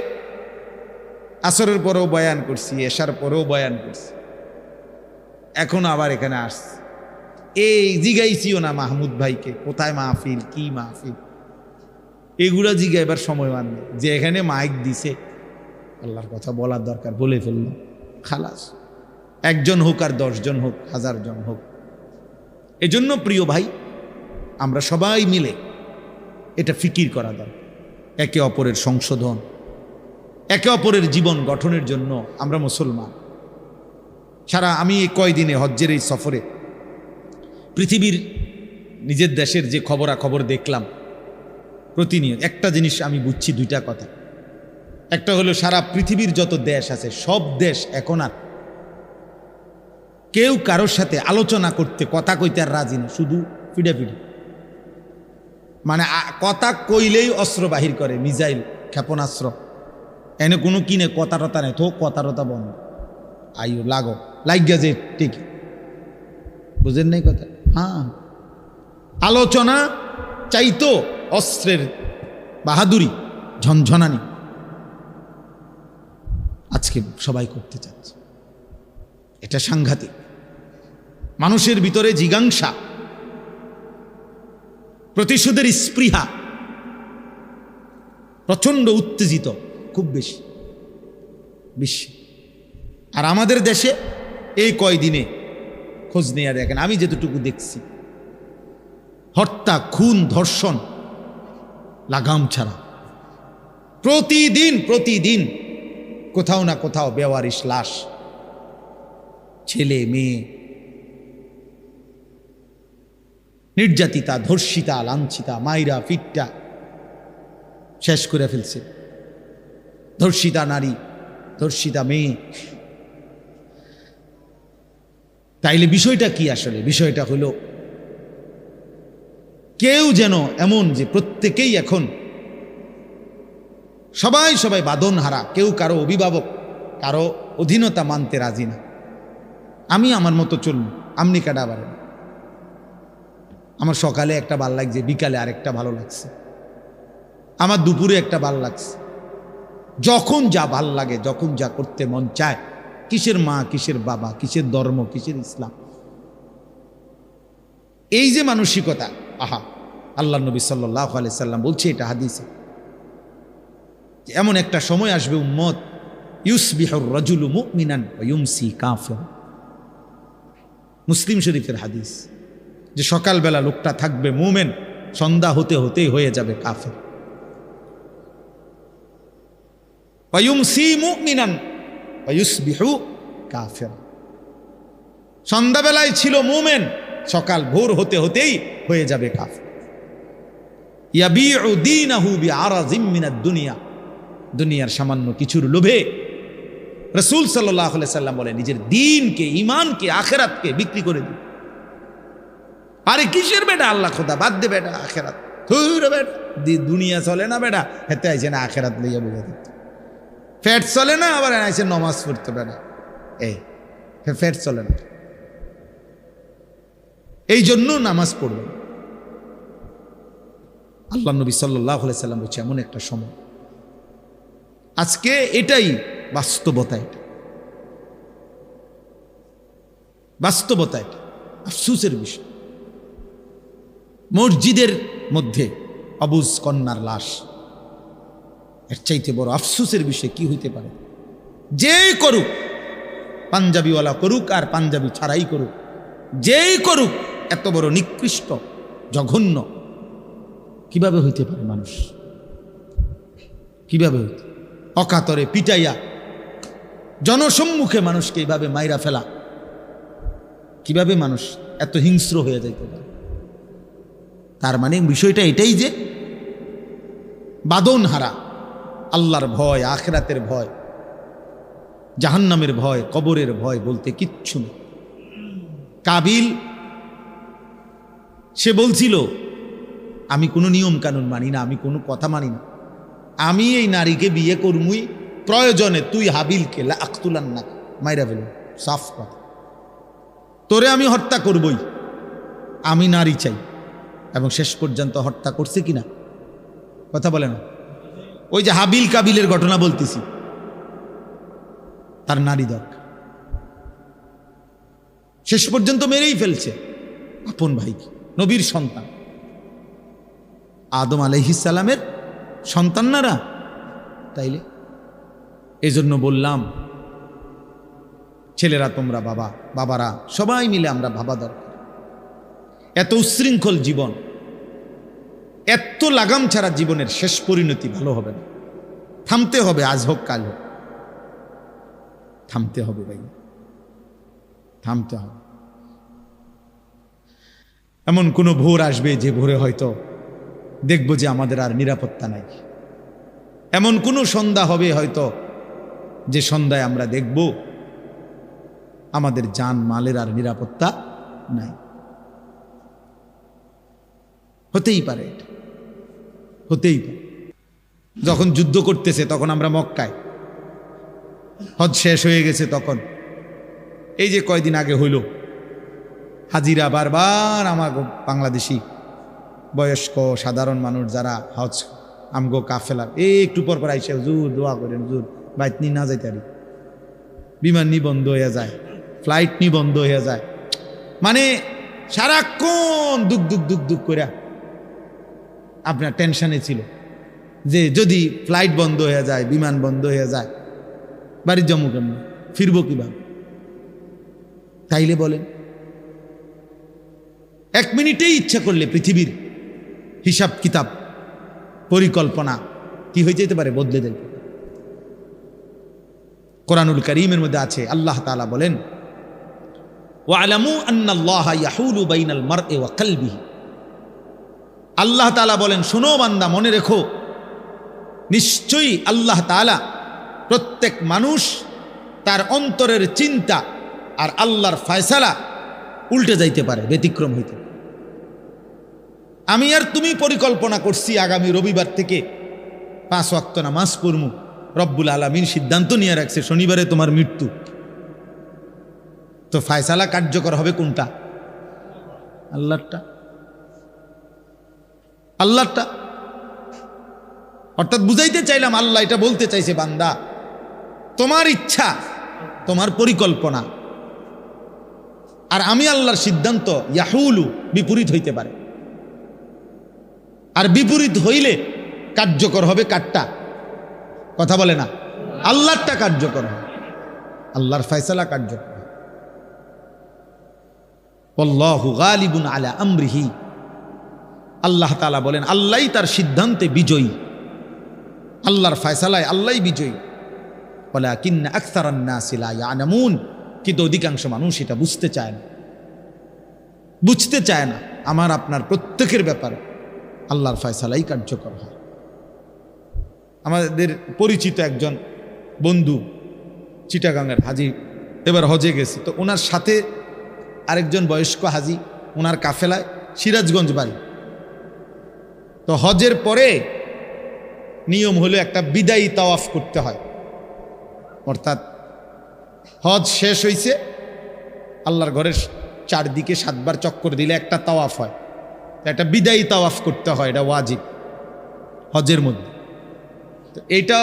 আসরের পরেও বয়ান করছি, এশার পরেও বয়ান করছি, এখন আবার এখানে আসছি। এই জিগাইছিও না মাহমুদ ভাইকে কোথায় মাহফিল, কি মাহফিল, এগুলো জিগাইবার সময় মান নেই। যে এখানে মাইক দিছে, আল্লাহর কথা বলার দরকার, বলে ফেলল, খালাস। 1 জন হোক আর 10 জন হোক, 1000 জন হোক। এজন্য প্রিয় ভাই, আমরা সবাই মিলে এটা ফিকির করা দরকার, একে অপরের সংশোধন, একে অপরের জীবন গঠনের জন্য আমরা মুসলমান। সারা আমি এই কয়দিনে হজ্জের এই সফরে পৃথিবীর নিজের দেশের যে খবরাখবর দেখলাম, প্রতিনিয়ত একটা জিনিস আমি বুঝছি, 2টা কথা। একটা হলো সারা পৃথিবীর যত দেশ আছে, সব দেশ এখন আর কেউ কারোর সাথে আলোচনা করতে, কথা কইতে আর রাজি না, শুধু পিডাপিডি। মানে কথা কইলেই অস্ত্র বাহির করে, মিসাইল, ক্ষেপণাস্ত্র, এনে কোনো কিনে কথা টতা নেই, তো কথা টতা বন্ধ, আইও লাগো লাগিয়া যে ঠিক, বুঝেন নাই কথা? হ্যাঁ, আলোচনা চাইতো অস্ত্রের বাহাদুরি, ঝনঝনানি আজকে সবাই করতে চাচ্ছে। এটা সাংঘাতিক। মানুষের ভিতরে জিজ্ঞাসা, প্রতিশোধের স্পৃহা প্রচন্ড উত্তেজিত, খুব বেশি বিশ্বে। আর আমাদের দেশে এই কয়দিনে খোঁজ নিয়ে দেখেন, আমি যেতটুকু দেখছি, হত্যা, খুন, ধর্ষণ লাগাম ছাড়া প্রতিদিন কোথাও না কোথাও বেওয়ারিশ লাশ, ছেলে মেয়ে নির্যাতিতা, ধর্ষিতা, লাঞ্ছিতা, মাইরা ফিটটা শেষ করে ফেলছে। ধর্ষিতা নারী, ধর্ষিতা মেয়ে। তাইলে বিষয়টা কি আসলে? বিষয়টা হলো কেউ যেন এমন যে প্রত্যেকেই এখন সবাই বাঁধন হারা, কেউ কারো অভিভাবক, কারো অধীনতা মানতে রাজি না। আমি আমার মতো চলব, আমনি কাটা পারেন। আমার সকালে একটা ভাল লাগছে, বিকালে আরেকটা ভালো লাগছে, আমার দুপুরে একটা ভাল লাগছে। যখন যা ভাল লাগে, যখন যা করতে মন চায়, কিসের মা, কিসের বাবা, কিসের ধর্ম, কিসের ইসলাম। এই যে মানসিকতা, আহা, আল্লাহ নবী সাল্লাল্লাহু আলাইহি সাল্লাম বলছে এটা হাদিসে, এমন একটা সময় আসবে উম্মত, ইউসবিহুর রাজুলু মুমিনান ওয়া ইউমসি কাফির। মুসলিম শরীফের হাদিস, যে সকালবেলা লোকটা থাকবে মুমিন, সন্ধ্যা হতে হতেই হয়ে যাবে কাফের। ওয়া ইউমসি মুমিনান ওয়া ইউসবিহু কাফির। সন্ধ্যাবেলায় ছিল মুমিন, সকাল ভোর হতে হতেই হয়ে যাবে কাফের। ইয়াবিউ দীনাহু বিআরাযিম মিনাদ দুনিয়া। দুনিয়ার সামান্য কিছুর লোভে রাসূল সাল্লাল্লাহু আলাইহি সাল্লাম বলে নিজের দ্বীনকে, ঈমানকে, আখিরাতকে বিক্রি করে দিন। আরে কিসের বেটা আল্লাহ খোদা, বাদ দে বেটা আখিরাত, থুর বেটা, দুনিয়া চলে না বেটা, হেতে আইছে না আখিরাত লইয়া বুঝা দিত। ফ্যাট চলে না, আবার আইছে নামাজ পড়তে বেটা, এই ফ্যাট চলে না, এই জন্য নামাজ পড়বে। আল্লাহ নবী সাল্লাল্লাহু আলাইহি সাল্লাম বলছে এমন একটা সময় আজকে, এটাই বাস্তবতা, এটা বাস্তবতা, এটা আফসোসের বিষয়। মসজিদের মধ্যে অবুজ কন্যার লাশ, এর চাইতে বড় আফসোসের বিষয় কি হইতে পারে? যেই করুক, পাঞ্জাবিওয়ালা করুক আর পাঞ্জাবি ছাড়াই করুক, যেই করুক, এত বড় নিকৃষ্ট, জঘন্য কিভাবে হইতে পারে? মানুষ কিভাবে হইতে, অকাতরে পিটাইয়া জনসম্মুখে মানুষকে এইভাবে মাইরা ফেলা, কিভাবে মানুষ এত হিংস্র হয়ে যাইতে পারে? তার মানে বিষয়টা এটাই যে বাঁধন হারা, আল্লাহর ভয়, আখিরাতের ভয়, জাহান্নামের ভয়, কবরের ভয় বলতে কিচ্ছু নেই। কাবিল সে বলছিল আমি কোনো নিয়ম কানুন মানি না, আমি কোনো কথা মানি না, আমি এই নারীকে বিয়ে করমুই, প্রয়োজনে তুই হাবিলকে লাকতুলান না, মাইরা ফেলুন, সাফ কথা, তোরে আমি হত্যা করবই, আমি নারী চাই। এবং শেষ পর্যন্ত হত্যা করছে কিনা কথা বলে না? ওই যে হাবিল কাবিলের ঘটনা বলতেছি, তার নারী দরকার, শেষ পর্যন্ত মেরেই ফেলছে আপন ভাইকে, নবীর সন্তান, আদম আলাইহিস সালামের সন্তানরা। তাইলে এই জন্য বললাম, ছেলেরা তোমরা, বাবারা সবাই মিলে আমরা ভাবা দরকার। এত উচ্ছৃঙ্খল জীবন, এত লাগাম ছাড়া জীবনের শেষ পরিণতি ভালো হবে না। থামতে হবে, আজ হোক কাল হোক, থামতে হবে ভাই, থামতে হবে। এমন কোনো ভোর আসবে যে ভোরে হয়তো দেখব যে আমাদের আর নিরাপত্তা নাই। এমন কোনো সন্ধ্যা হবে হয়তো যে সন্ধ্যায় আমরা দেখব আমাদের জান মালের আর নিরাপত্তা নাই। হতেই পারে, এটা হতেই পারে। যখন যুদ্ধ করতেছে তখন আমরা মক্কায়, হজ শেষ হয়ে গেছে তখন, এই যে কয়দিন আগে হইল, হাজিরা বারবার আমার বাংলাদেশি বয়স্ক সাধারণ মানুষ যারা হজ আমগো কাফেলার একটু পর পর আইসে হুজুর দোয়া করেন হুজুর বাইত নি না যাইতে পারি, বিমান নি বন্ধ হয়ে যায়, ফ্লাইট নি বন্ধ হয়ে যায়, মানে সারাক্ষণ দুঃখ দুঃখ দুঃখ দুঃখ করে আপনার টেনশনে ছিল যে যদি ফ্লাইট বন্ধ হয়ে যায়, বিমান বন্ধ হয়ে যায়, বাড়ির জম্মু কেমন ফিরবো কিভাবে? তাইলে বলেন, এক মিনিটেই ইচ্ছা করলে পৃথিবীর হিসাব কিতাব পরিকল্পনা কি হয়ে যেতে পারে, বদলে যেতে পারে। কোরআনুল কারীমের মধ্যে আছে, আল্লাহ তাআলা বলেন ওয়ালামু আন্নাল্লাহা ইয়াহুলু বাইনাল মারই ওয়া কলবিহি। আল্লাহ তাআলা বলেন, শোনো বান্দা, মনে রেখো, নিশ্চয়ই আল্লাহ তাআলা প্রত্যেক মানুষ তার অন্তরের চিন্তা আর আল্লাহর ফয়সালা উল্টে যাইতে পারে, ব্যতিক্রম হইতে। আমি আর তুমি পরিকল্পনা করছি আগামী রবিবার থেকে 5 ওয়াক্ত নামাজ পড়মু, রব্বুল আলামিন সিদ্ধান্ত নিয়ে রাখছে শনিবারে তোমার মৃত্যু, তো ফয়সালা কার্যকর হবে কোনটা? আল্লাহরটা। আল্লাহরটা অর্থাৎ বুঝাইতে চাইলাম, আল্লাহ এটা বলতে চাইছে, বান্দা তোমার ইচ্ছা, তোমার পরিকল্পনা আর আমি আল্লাহর সিদ্ধান্ত ইয়াহুলু বিপরীত হইতে পারে, আর বিপরীত হইলে কার্যকর হবে কারটা? কথা বলে না, আল্লাহরটা কার্যকর হবে, আল্লাহর ফয়সালা কার্যকর হবে। আল্লাহু গালিবুন আলা আমরিহি, আল্লাহ তাআলা বলেন আল্লাহই তার সিদ্ধান্তে বিজয়ী, আল্লাহর ফয়সালায় আল্লাহই বিজয়ী। ওয়ালাকিন্না আকসারান নাসি লা ইয়ালামুন, কিন্তু অধিকাংশ মানুষ এটা বুঝতে চায় না, বুঝতে চায় না আমার আপনার প্রত্যেকের ব্যাপারে আল্লাহর ফয়সালাই কার্যকর হয়। আমাদের পরিচিত একজন বন্ধু চিটাগাঙ্গের হাজি এবার হজে গেছে, তো ওনার সাথে আরেকজন বয়স্ক হাজি, ওনার কাফেলায় সিরাজগঞ্জ বাড়ি। তো হজের পরে নিয়ম হলো একটা বিদায়ী তাওয়াফ করতে হয়, অর্থাৎ হজ শেষ হইছে, আল্লাহর ঘরের চারদিকে 7 বার চক্কর দিলে একটা তাওয়াফ হয়, একটা বিদায়ী তাওয়াফ করতে হয়, এটা ওয়াজিব হজের মধ্যে। তো এইটা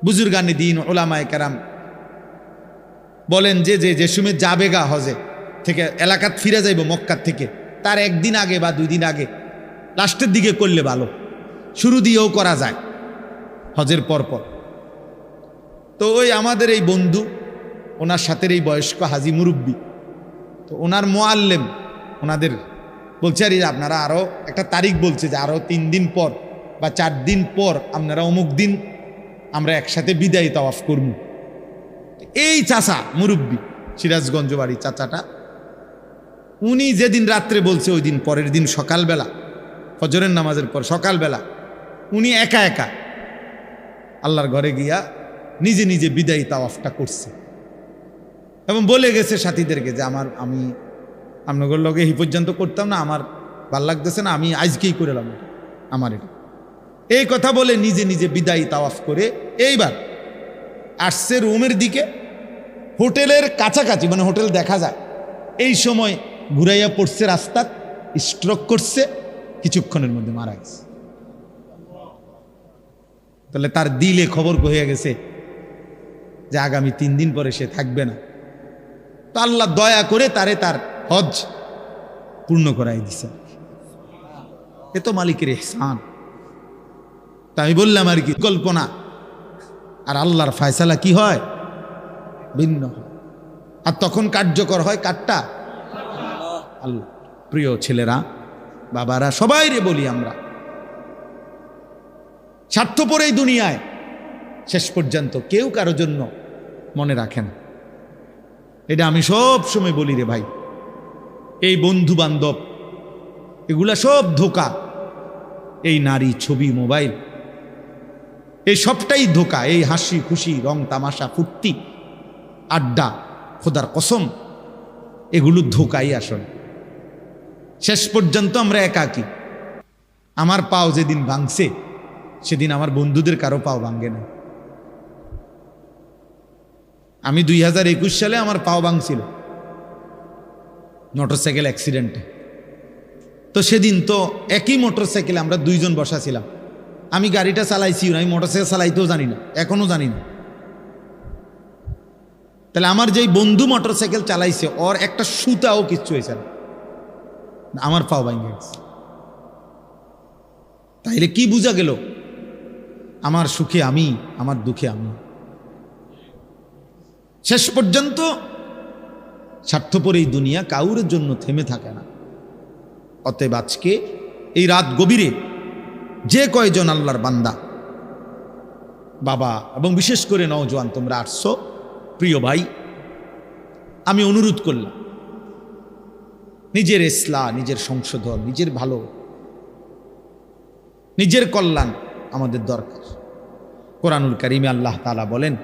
বুজুর্গানে দিন উলামায়ে কেরাম বলেন যে সময় যাবে গা হজে থেকে এলাকাত ফিরে যাইব মক্কার থেকে, তার একদিন আগে বা 2 দিন আগে লাস্টের দিকে করলে ভালো, শুরু দিয়েও করা যায় হজের পরপর। তো ওই আমাদের এই বন্ধু, ওনার সাথে এই বয়স্ক হাজি মুরব্বী, তো ওনার মোয়াল্লেম ওনাদের বলছে, আর আপনারা আরও একটা তারিখ বলছে যে আরও 3 দিন পর বা 4 দিন পর আপনারা অমুক দিন আমরা একসাথে বিদায়ী তাওয়াফ করব। এই চাচা মুরব্বী, সিরাজগঞ্জ বাড়ি চাচাটা, উনি যেদিন রাত্রে বলছে ওই দিন পরের দিন সকালবেলা ফজরের নামাজের পর সকালবেলা উনি একা একা আল্লাহর ঘরে গিয়া নিজে নিজে বিদায়ী তাওয়াফটা করছে এবং বলে গেছে সাথীদেরকে যে আমি আপনাদের লগে এই পর্যন্ত করতাম না, আমার ভাল লাগতেছে না, আমি আজকেই করলাম আমার এটা। এই কথা বলে নিজে নিজে বিদায়ী তাওয়াফ করে এইবার আসছে রুমের দিকে, হোটেলের কাছাকাছি, মানে হোটেল দেখা যায়, এই সময় ঘুরাইয়া পড়ছে রাস্তাত, স্ট্রোক করছে, কিছুক্ষণের মধ্যে মারা গেছে। তাহলে তার দিলে খবর হয়ে গেছে যে আগামী 3 দিন পরে সে থাকবে না। তো আল্লাহ দয়া করে তারে তার হজ পূর্ণ করাই দিছে। এ তো মালিকের ইহসান। তা আমি বললাম আর কি, কল্পনা আর আল্লাহর ফয়সালা কি হয়, ভিন্ন হয়, আর তখন কার্যকর হয় কারটা? আল্লাহ। প্রিয় ছেলেরা, বাবারা, সবাই রে বলি, আমরা স্বার্থপর এই দুনিয়ায় শেষ পর্যন্ত কেউ কারো জন্য মনে রাখে না। এটা আমি সব সময় বলি রে ভাই, এই বন্ধু বান্ধব এগুলা সব ধোঁকা, এই নারী, ছবি, মোবাইল, এই সবটাই ধোঁকা। এই হাসি খুশি, রং তামাশা, ফুর্তি, আড্ডা, খোদার কসম, এগুলো ধোঁকাই আসলে। শেষ পর্যন্ত আমরা একাকী। আমার পাও যেদিন ভাঙছে সেদিন আমার বন্ধুদের কারো পাও ভাঙে না। আমি 2021 সালে আমার পাও ভাঙছিল মোটরসাইকেল অ্যাক্সিডেন্টে। তো সেদিন তো একই মোটর সাইকেলে আমরা দুইজন বসা ছিলাম। আমি গাড়িটা চালাইছি না, আমি মোটর সাইকেল চালাইতেও জানি না, এখনো জানি না। তাহলে আমার যেই বন্ধু মোটর সাইকেল চালাইছে ওর একটা সুতাও কিচ্ছু হয়েছে না, আমার পাও ভাঙে গেছে। তাইলে কি বোঝা গেল? আমার সুখে আমি, আমার দুঃখে আমি। শেষ পর্যন্ত স্বার্থপর এই দুনিয়া কাউরের জন্য থেমে থাকে না। অতএব আজকে এই রাত গভীরে যে কয়জন আল্লাহর বান্দা, বাবা এবং বিশেষ করে নওজোয়ান তোমরা আসছো, প্রিয় ভাই, আমি অনুরোধ করলাম নিজের ইসলাহ, নিজের সংশোধন, নিজের ভালো, নিজের কল্যাণ আমাদের দরকার। কোরআনুল কারীমে আল্লাহ তাআলা বলেন,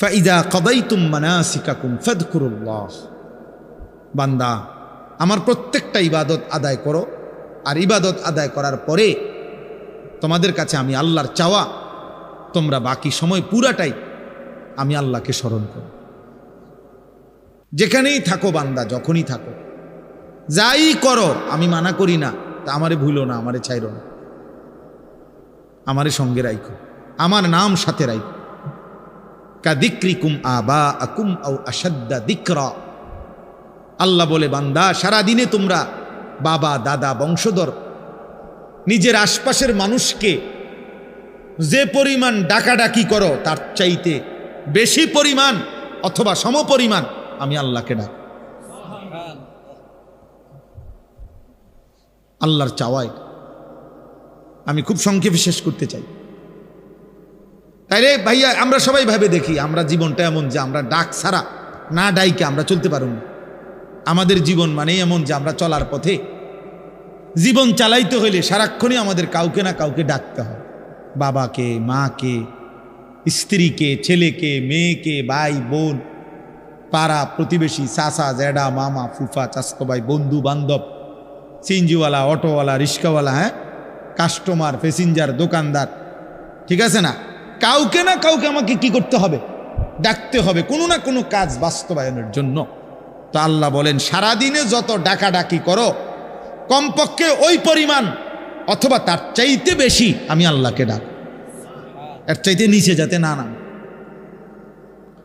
ফাইদা কাদাইতুম মানাসিকাকুম ফাযকুরুল্লাহ, বান্দা আমার প্রত্যেকটা ইবাদত আদায় করো, আর ইবাদত আদায় করার পরে তোমাদের কাছে আমি আল্লাহর চাওয়া, তোমরা বাকি সময় পুরাটাই আমি আল্লাহকে স্মরণ করো। যেখানেই থাকো বান্দা, যখনই থাকো, যাই করো, আমি মানা করি না, তা আমারে ভুলো না, আমারে ছাইরো না, আমারে সঙ্গে রাইখো, আমার নাম সাথে রাইখো। কাযিক্রিকুম আবাআকুম আও আশাদ্দা যিকরা, আল্লাহ বলে বান্দা সারাদিনে তোমরা বাবা, দাদা, বংশধর, নিজের আশপাশের মানুষকে যে পরিমাণ ডাকাডাকি করো তার চাইতে বেশি পরিমাণ অথবা সমপরিমাণ আমি আল্লাহকে ডাক। আল্লাহর চাওয়ায় আমি খুব সংক্ষেপে শেষ করতে চাই। তাইলে ভাইয়া আমরা সবাই ভাবে দেখি, আমরা জীবনটা এমন যে আমরা ডাক ছাড়া, না ডাইকে আমরা চলতে পারব না। আমাদের জীবন মানে এমন যে আমরা চলার পথে জীবন চালাইতে হইলে সারাক্ষণই আমাদের কাউকে না কাউকে ডাকতে হয়। বাবাকে, মাকে, স্ত্রীকে, ছেলেকে, মেয়েকে, ভাই, বোন, পাড়া প্রতিবেশী, চাচা, জ্যাডা, মামা, ফুফা, চাচতো ভাই, বন্ধু বান্ধব, সিএনজিওয়ালা, অটোওয়ালা, রিক্সাওয়ালা, হ্যাঁ, কাস্টমার, প্যাসেঞ্জার, দোকানদার, ঠিক আছে না? কাউকে না কাউকে আমাকে কি করতে হবে? ডাকতে হবে কোনো না কোনো কাজ বাস্তবায়নের জন্য। তো আল্লাহ বলেন সারাদিনে যত ডাকাডাকি করো কমপক্ষে ওই পরিমাণ অথবা তার চাইতে বেশি আমি আল্লাহকে ডাক, এর চাইতে নিচে যাতে না নাম,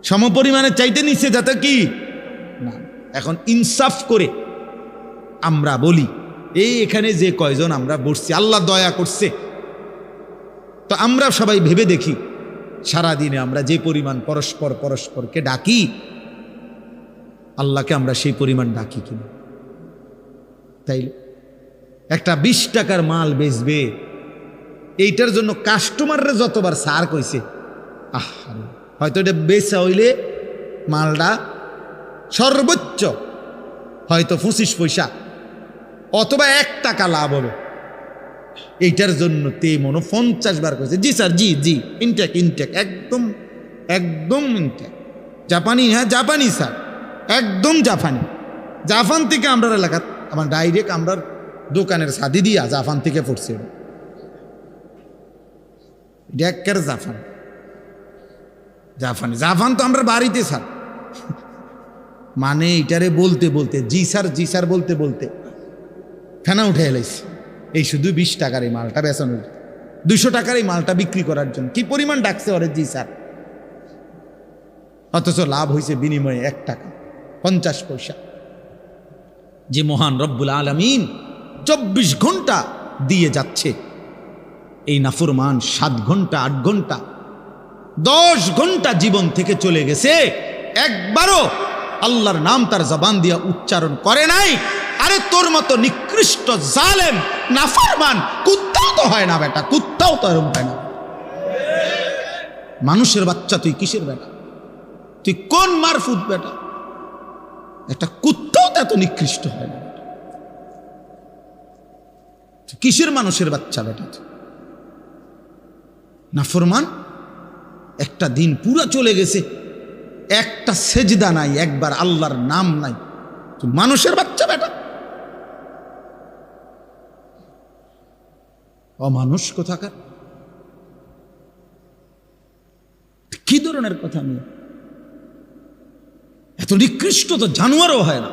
সমপরিমাণের চাইতে নিচে যাতে কি না। এখন ইনসাফ করে আমরা বলি, এই এখানে যে কয়জন আমরা বসছি আল্লাহ দয়া করছে, তো আমরা সবাই ভেবে দেখি সারাদিনে আমরা যে পরিমাণ পরস্পরকে ডাকি, আল্লাহকে আমরা সেই পরিমাণ ডাকি কিনা? তাইলে একটা 20 টাকার মাল বেচবে, এইটার জন্য কাস্টমাররা যতবার সার কইছে, হয়তো এটা বেচা হইলে মালটা সর্বোচ্চ হয়তো 25 পয়সা অথবা 1 টাকা লাভ হবে, এইটার জন্য তে মনে 50 বার কইছে, জি স্যার, জি জি, ইনটেক ইনটেক, একদম একদম ইনটেক, জাপানি, হ্যাঁ জাপানি স্যার, একদম জাপানি। জাপান থেকে আমরা এলাকা আমার ডাইরেক্ট আমরা দোকানের সাদি দিয়া জাপান থেকে পড়ছে, ডেকের জাপান, জাপানি, জাপান তো আমরা বাড়িতে স্যার, মানে এটারে বলতে বলতে জি স্যার, জি স্যার বলতে বলতে ফেনা উঠে এলাইছি। এই শুধু 20 টাকার এই মালটা বেচানোর, 200 টাকার এই মালটা বিক্রি করার জন্য কি পরিমাণ ডাকছে ওরে জি স্যার, অথচ লাভ হয়েছে বিনিময়ে 1 টাকা 50 পয়সা। যে মহান রব্বুল আলামিন 24 ঘন্টা দিয়ে যাচ্ছে, এই নাফরমান 7 ঘন্টা 8 ঘন্টা 10 ঘন্টা জীবন থেকে চলে গেছে, একবারও আল্লাহর নাম তার জবান দিয়ে উচ্চারণ করে নাই। আরে তোর মতো নিকৃষ্ট জালেম নাফরমান কুত্তাও তো হয় না বেটা, কুত্তাও তো এরকম হয় না। মানুষের বাচ্চা তুই কিসের বেটা? তুই কোন মারফুত বেটা? একটা কুত্তাও তো এত নিকৃষ্ট হয় না, কিসের মানুষের বাচ্চা বেটা? নাফরমান একটা দিন পুরো চলে গেছে, একটা সেজদা নাই, একবার আল্লাহর নাম নাই, তুই মানুষের বাচ্চা বেটা? অমানুষ কোথাকার, কি ধরনের কথা নিয়ে? এত নিকৃষ্ট তো জানোয়ারও হয় না।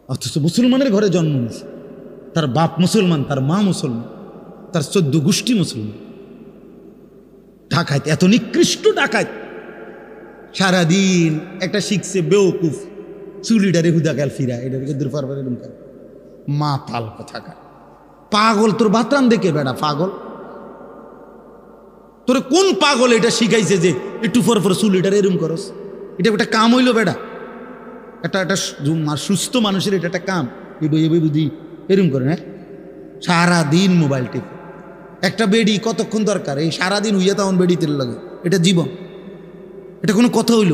অথচ মুসলমানের ঘরে জন্ম নিয়েছে, তার বাপ মুসলমান, তার মা মুসলমান, তার 14 গোষ্ঠী মুসলমান। ডাকাত, এত নিকৃষ্ট ডাকাত, সারাদিন একটা শিখছে বেওকুফ, চুলিটারে হুদা কাল ফিরা, এটাকে দূর পারবার মা তাল কোথাকার পাগল। তোর বাতরান দেখে বেড়া পাগল, তোর কোন পাগল এটা শিখাইছে যে একটু পর পর চুলিটারে এরম করস? এটা একটা কাম হইল বেড়া? একটা সুস্থ মানুষের এটা একটা কাম? এই বুদ্ধি এরম করে, হ্যাঁ? সারাদিন মোবাইল টিপে। একটা বেডি কতক্ষণ দরকার? এই সারাদিন হইয়া তখন বেডি তেল লাগে, এটা জীবন? এটা কোনো কথা হইল?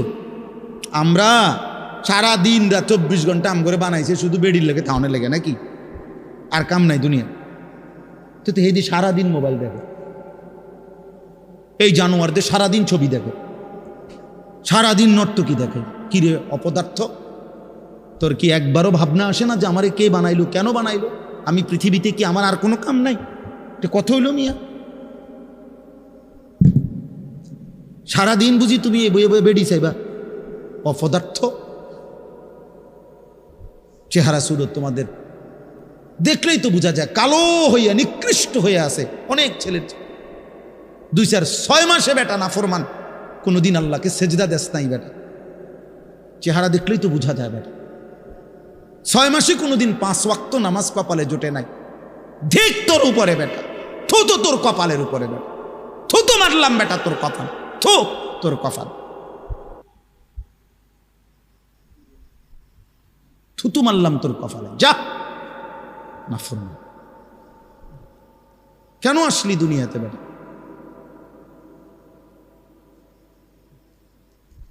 আমরা সারাদিন রাত 24 ঘন্টা আম করে বানাইছে শুধু বেডির লাগে, থাউনের লাগে নাকি? আর কাম নাই দুনিয়া? তো এই দিয়ে সারাদিন মোবাইল দেখে, এই জানোয়ারদের সারাদিন ছবি দেখে, সারাদিন নর্তকী দেখে। কিরে অপদার্থ, তোর কি একবারও ভাবনা আসে না যে আমারে কে বানাইলো, কেন বানাইলো? আমি পৃথিবীতে কি আমার আর কোনো কাম নাই? এটা কথা হইল মিয়া? সারাদিন বুঝি তুমি এ বইয়ে বইয়ে বেডি চাইবা? অপদার্থ। চেহারা সুরত তোমাদের দেখলেই তো বোঝা যায় কালো হইয়া নিকৃষ্ট হয়ে আছে অনেক ছেলের। 2-4-6 মাসে বেটা নাফরমান, কোনোদিন আল্লাহকে সেজদা দেস নাই বেটা। চেহারা দেখলেই তো বোঝা যায় বেটা। 6 মাসে কোনোদিন 5 ওয়াক্ত নামাজ কপালে জোটে নাই। ঠিক তোর উপরে বেটা, থু তো তোর কপালের উপরে বেটা, থু তো মারলাম বেটা তোর কপাল, থু তোর কপাল, থুতু মারলাম তোর কপালে, যা নাফরমান। কেন আসলি দুনিয়াতে বেটা?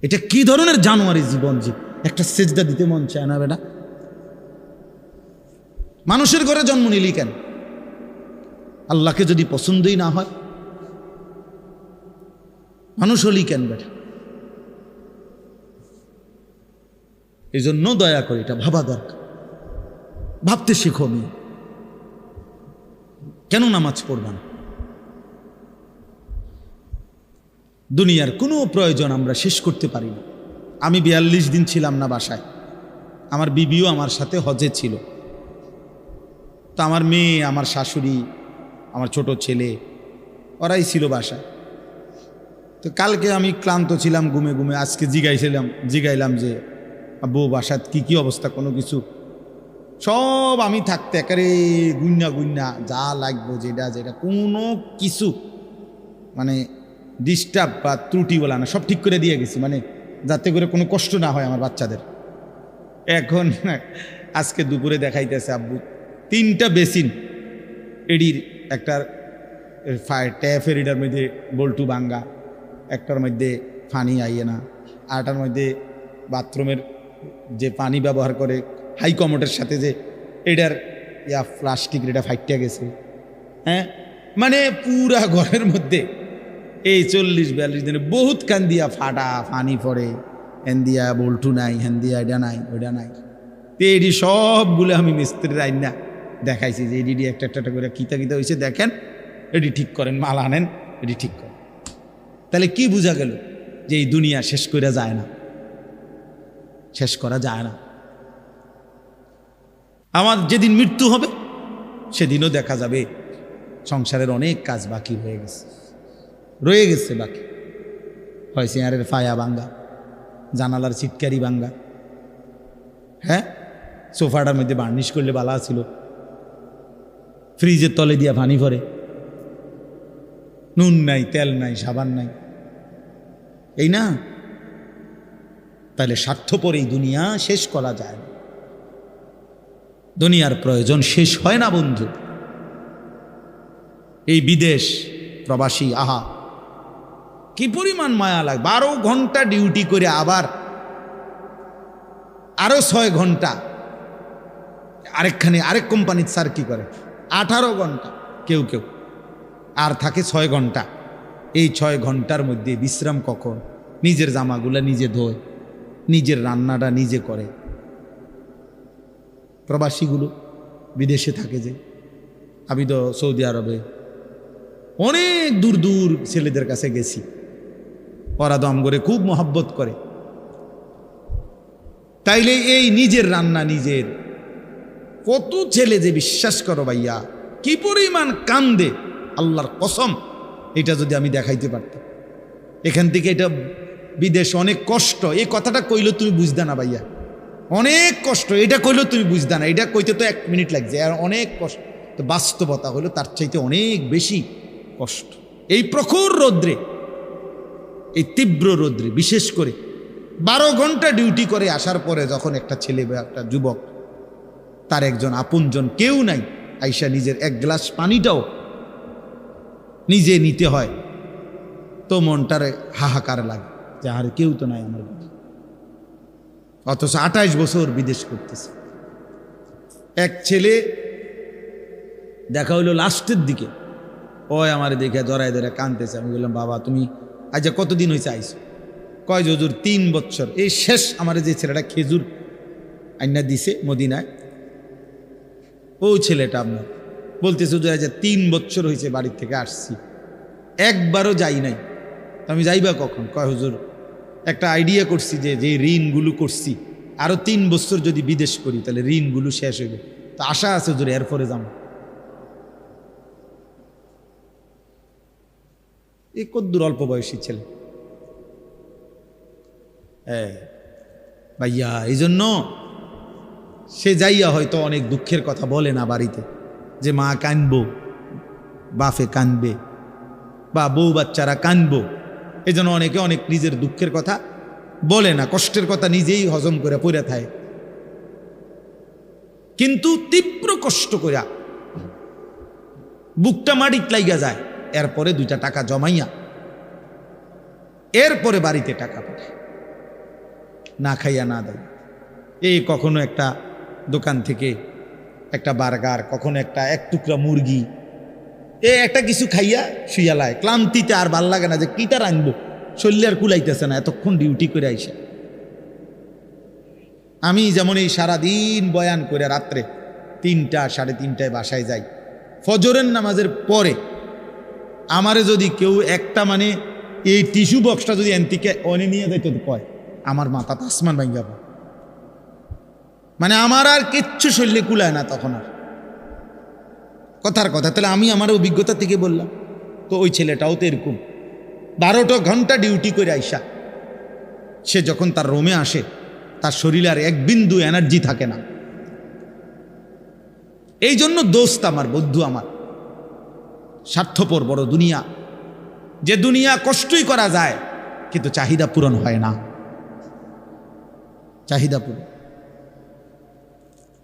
এটা কি ধরনের জানোয়ারি জীবন যে একটা সেজদা দিতে মন চায় না বেটা? মানুষের ঘরে জন্ম নিলি কেন? আল্লাহকে যদি পছন্দই না হয় মানুষ হলি কেন বেটা? এই জন্য দয়া করে এটা ভাবা দরকার, ভাবতে শিখো। মেয়ে কেন নামাজ পড়বা না? দুনিয়ার কোনো প্রয়োজন আমরা শেষ করতে পারি না। আমি 42 দিন ছিলাম না বাসায়, আমার বিবিও আমার সাথে হজে ছিল। তো আমার মেয়ে, আমার শাশুড়ি, আমার ছোট ছেলে, ওরাই ছিল বাসায়। তো কালকে আমি ক্লান্ত ছিলাম ঘুমে ঘুমে, আজকে জিগাইলাম যে আব্বু বাসাত কি অবস্থা, কোনো কিছু? সব আমি থাকতে একেবারে গুন্না যা লাগবো যেটা কোনো কিছু মানে ডিস্টার্ব বা ত্রুটি বলা না, সব ঠিক করে দিয়ে গেছি, মানে যাতে করে কোনো কষ্ট না হয় আমার বাচ্চাদের। এখন আজকে দুপুরে দেখাইতেছে আব্বু 3টা বেসিন, এডির একটা ট্যাপের এটার মধ্যে বল্টু ভাঙ্গা, একটার মধ্যে পানি আইয়ে না, আরটার মধ্যে বাথরুমের যে পানি ব্যবহার করে হাই কমোডের সাথে যে এটার প্লাস্টিক এটা ফাইটটা গেছে। হ্যাঁ, মানে পুরা ঘরের মধ্যে এই 40-42 দিনে বহুত কান দিয়া ফাটা পানি পড়ে, হ্যান দিয়া বল্টু নাই, হ্যান দিয়া এটা নাই, ওইটা নাই। তো এডি সবগুলো আমি মিস্ত্রির আইন না দেখাইছি যে এডি একটা করে কিতা হয়েছে দেখেন, এডি ঠিক করেন, মাল আনেন, এডি ঠিক করেন। তাহলে কি বোঝা গেল? যে এই দুনিয়া শেষ করা যায় না, শেষ করা যায় না। আমার যেদিন মৃত্যু হবে সেদিনও দেখা যাবে সংসারের অনেক কাজ বাকি রয়ে গেছে বাকি। হয় চেয়ারের ফায়া ভাঙ্গা, জানালার চিটকারি ভাঙ্গা, হ্যাঁ, সোফাটার মধ্যে বার্নিশ করলে বালা ছিল, ফ্রিজের তলে দিয়া পানি ভরে, নুন নাই, তেল নাই, সাবান নাই, এই না? তাহলে স্বার্থপর এই দুনিয়া শেষ করা যায় না। দুনিয়ার প্রয়োজন শেষ হয় না বন্ধু। এই বিদেশ প্রবাসী, আহা কি পরিমাণ মায়া লাগে। 12 ঘন্টা ডিউটি করে আবার আরো 6 ঘন্টা আরেক কোম্পানির স্যার কি করে 18 ঘন্টা, কেউ আর থাকে 6 ঘন্টা। এই 6 ঘন্টার মধ্যে বিশ্রাম কখন? নিজের জামাগুলা নিজে ধোয়, নিজের রান্নাটা নিজে করে। প্রবাসীগুলো বিদেশে থাকে, যে আমি তো সৌদি আরবে অনেক দূর দূর ছেলেদের কাছে গেছি, ওরা দম করে খুব মহব্বত করে। তাইলে এই নিজের রান্না নিজের কত ছেলে যে বিশ্বাস করো ভাইয়া কি পরিমাণ কান্দে, আল্লাহর কসম এটা যদি আমি দেখাইতে পারতাম। এখান থেকে এটা বিদেশ অনেক কষ্ট, এই কথাটা কইলে তুমি বুঝদা না ভাইয়া, অনেক কষ্ট, এটা কইলেও তুমি বুঝদা না, এটা কইতে তো 1 মিনিট লাগছে, আর অনেক কষ্ট। তো বাস্তবতা হলো তার চাইতে অনেক বেশি কষ্ট। এই প্রখর রৌদ্রে, এই তীব্র রৌদ্রে, বিশেষ করে 12 ঘন্টা ডিউটি করে আসার পরে যখন একটা ছেলে বা একটা যুবক, তার একজন আপনজন কেউ নাই, আইসা নিজের 1 গ্লাস পানিটাও নিজে নিতে হয়, তো মনটারে হাহাকার লাগে যে আর কেউ তো নাই আমার কাছে। অথচ 28 বছর বিদেশ করতেছে। এক ছেলে দেখা হইলো লাস্টের দিকে, ওই আমার দেখে জড়ায় ধরে কাঁদতেছে। আমি বললাম, বাবা তুমি আজ কতদিন হয়েছে আইসো? কয় হুজুর 3 বছর। এই শেষ আমার যে ছেলেটা খেজুর আইনা দিছে মদিনায়, ও ছেলেটা আপনার বলতেছে হুজুর আজ 3 বছর হয়েছে বাড়ির থেকে আসছি, একবারও যাই নাই। আমি যাইবা কখন? কয় হুজুর একটা আইডিয়া করছি যে যে ঋণগুলো করছি আরো 3 বছর যদি বিদেশ করি তাহলে ঋণগুলো শেষ হইবে, তো আশা আছে হুজুর এরপরে যাবো। এই কদ্দুর অল্প বয়সী ছেলে। হ্যাঁ ভাইয়া, এই জন্য সে যাইয়া হয়তো অনেক দুঃখের কথা বলে না বাড়িতে, যে মা কানবো, বাপে কানবে, বা বউ বাচ্চারা কানবো। এই জন্য অনেকে অনেক নিজের দুঃখের কথা বলে না, কষ্টের কথা নিজেই হজম করে পড়ে থাকে। কিন্তু তীব্র কষ্ট কইরা বুকটা মাটিত লাইগা যায়, এরপরে 2টা টাকা জমাইয়া এরপরে বাড়িতে টাকা পাঠায়, না খাইয়া না দেয়। এই কখনো একটা দোকান থেকে একটা বার্গার, কখনো একটা 1 টুকরা মুরগি, একটা কিছু খাইয়া শুইয়া লায়। ক্লান্তিতে আর ভাল লাগে না যে কিটা রাখবো, শরীরে আর কুলাইতেছে না, এতক্ষণ ডিউটি করে আইসা। আমি যেমন এই সারাদিন বয়ান করে রাত্রে 3টা 3:30টায় বাসায় যাই, ফজরের নামাজের পরে আমারে যদি কেউ একটা মানে এই টিস্যু বক্সটা যদি এনতিকে অনে নিয়ে যাইতো, কয় আমার মাথা তো আসমান ভাঙ যাবো, মানে আমার আর কিচ্ছু শরীরে কুলায় না তখন আর। কথার কথা, তাহলে আমি আমার অভিজ্ঞতা থেকে বললাম। তো ওই ছেলেটাও তো এরকম 12টা ঘন্টা ডিউটি করে আইসা সে যখন তার রুমে আসে, তার শরীরে আর 1 বিন্দু এনার্জি থাকে না। এই জন্য দোস্ত আমার, বন্ধু আমার, স্বার্থপর বড় দুনিয়া, যে দুনিয়া কষ্টই করা যায় কিন্তু চাহিদা পূরণ হয় না, চাহিদা পূরণ।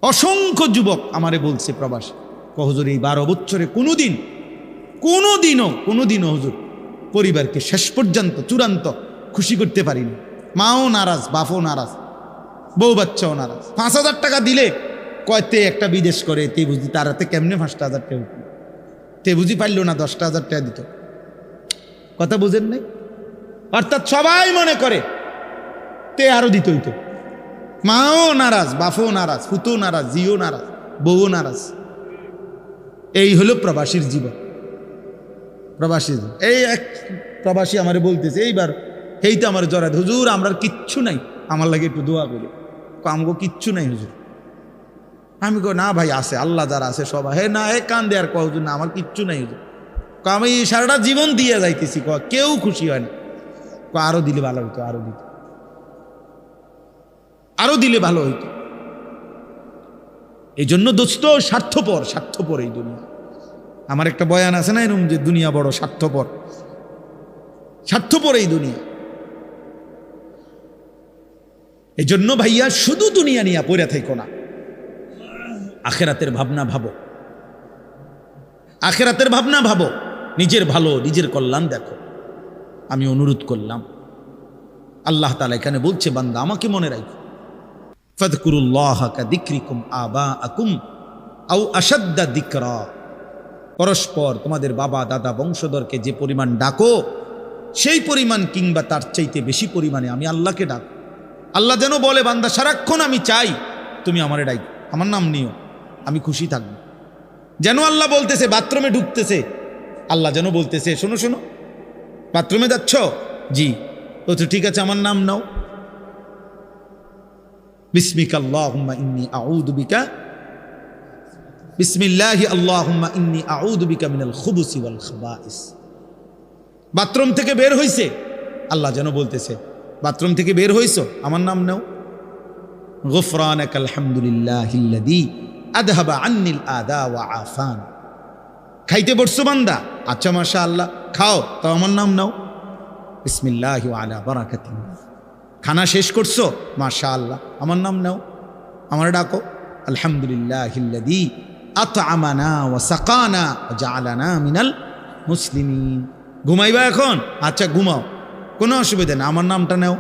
অসংখ্য যুবক আমারে বলছে প্রবাসী, হুজুর এই 12 বছরে কোনোদিনও হুজুর পরিবারকে শেষ পর্যন্ত চূড়ান্ত খুশি করতে পারিনি। মাও নারাজ, বাপও নারাজ, বউ বাচ্চাও নারাজ। 5,000 টাকা দিলে কয়তে একটা বিদেশ করে, তে বুঝি তার হাতে কেমনে 5,000 টাকা উঠল, তে বুঝি পারল না 10,000 টাকা দিত। কথা বুঝেন নাই? অর্থাৎ সবাই মনে করে তে আরো দিত হইতো। মাও নারাজ, বাপও নারাজ, ফুতও নারাজ, জিও নারাজ, বউও নারাজ। এই হলো প্রবাসীর জীবন। প্রবাসী এই এক প্রবাসী আমারে বলতেছে এইবার, এইটা আমার জড়ায়, হুজুর আমরা কিচ্ছু নাই, আমার লাগে একটু দোয়া করি। আমগো কিচ্ছু নাই হুজুর। আমি কই না ভাই আছে, আল্লাহ যারা আছে সবাই। হে না, এ কান দেয়ার কয় হুজুর না আমার কিচ্ছু নাই হুজুর। আমি সারাটা জীবন দিয়ে যাইতেছি, কেউ খুশি হয় না। আরো দিলে ভালো হইতো, আরো দিলে ভালো হইতো। এই জন্য দোস্ত স্বার্থপর এই দুনিয়া। আমার একটা বয়ান আছে না এরকম, যে দুনিয়া বড় স্বার্থপর এই দুনিয়া। এই জন্য ভাইয়া শুধু দুনিয়া নিয়ে পড়ে থাকো না, আখেরাতের ভাবনা ভাবো, আখেরাতের ভাবনা ভাবো, নিজের ভালো, নিজের কল্যাণ দেখো। আমি অনুরোধ করলাম, আল্লাহ তাআলা এখানে বলছে, বান্দা আমাকে মনে রাখো, ফাযকুরুল্লাহা কাযিকরিকুম আবাআকুম আও আশাদ্দা যিকরা। পরস্পর তোমাদের বাবা দাদা বংশধরকে যে পরিমাণ ডাকো, সেই পরিমাণ কিংবা তার চাইতে বেশি পরিমাণে আমি আল্লাহকে ডাকো। আল্লাহ যেন বলে, বান্দা সারাক্ষণ আমি চাই তুমি আমারে ডাক, আমার নাম নিও, আমি খুশি থাকবো। যেন আল্লাহ বলতেছে, বাথরুমে ঢুকতেছে, আল্লাহ যেন বলতেছে, শোনো শোনো বাথরুমে যাচ্ছ, জি, ও তো ঠিক আছে, আমার নাম নাও, বিসমিকা আল্লাহুম্মা ইন্নী আউযু বিকা বিসমিল্লাহি আল্লাহুম্মা ইন্নী আউযু বিকা মিনাল খুবুসি ওয়াল খাবাইস। বাথরুম থেকে বের হইছে, আল্লাহ যেন বলতেছে বাথরুম থেকে বের হইছো, আমার নাম নাও। গুফরানাকাল হামদুলিল্লাহিল্লাযী আযহাবা আন্নিল আদা ওয়া আফান। খাইতে বসছো বান্দা, আচ্ছা মাশাআল্লাহ খাও, তাও আমার নাম নাও। বিসমিল্লাহি ওয়া আলা বারাকাতিল্লাহ। খানা শেষ করছো, মাশাআল্লাহ আমার নাম নাও, আমার ডাকো। আলহামদুলিল্লাহিল্লাযী আত'আমানা ওয়া সাকানা ওয়া জাআলানা মিনাল মুসলিমিন। ঘুমাইবা এখন, আচ্ছা ঘুমাও, কোনো অসুবিধা নেই, আমার নামটা নাও।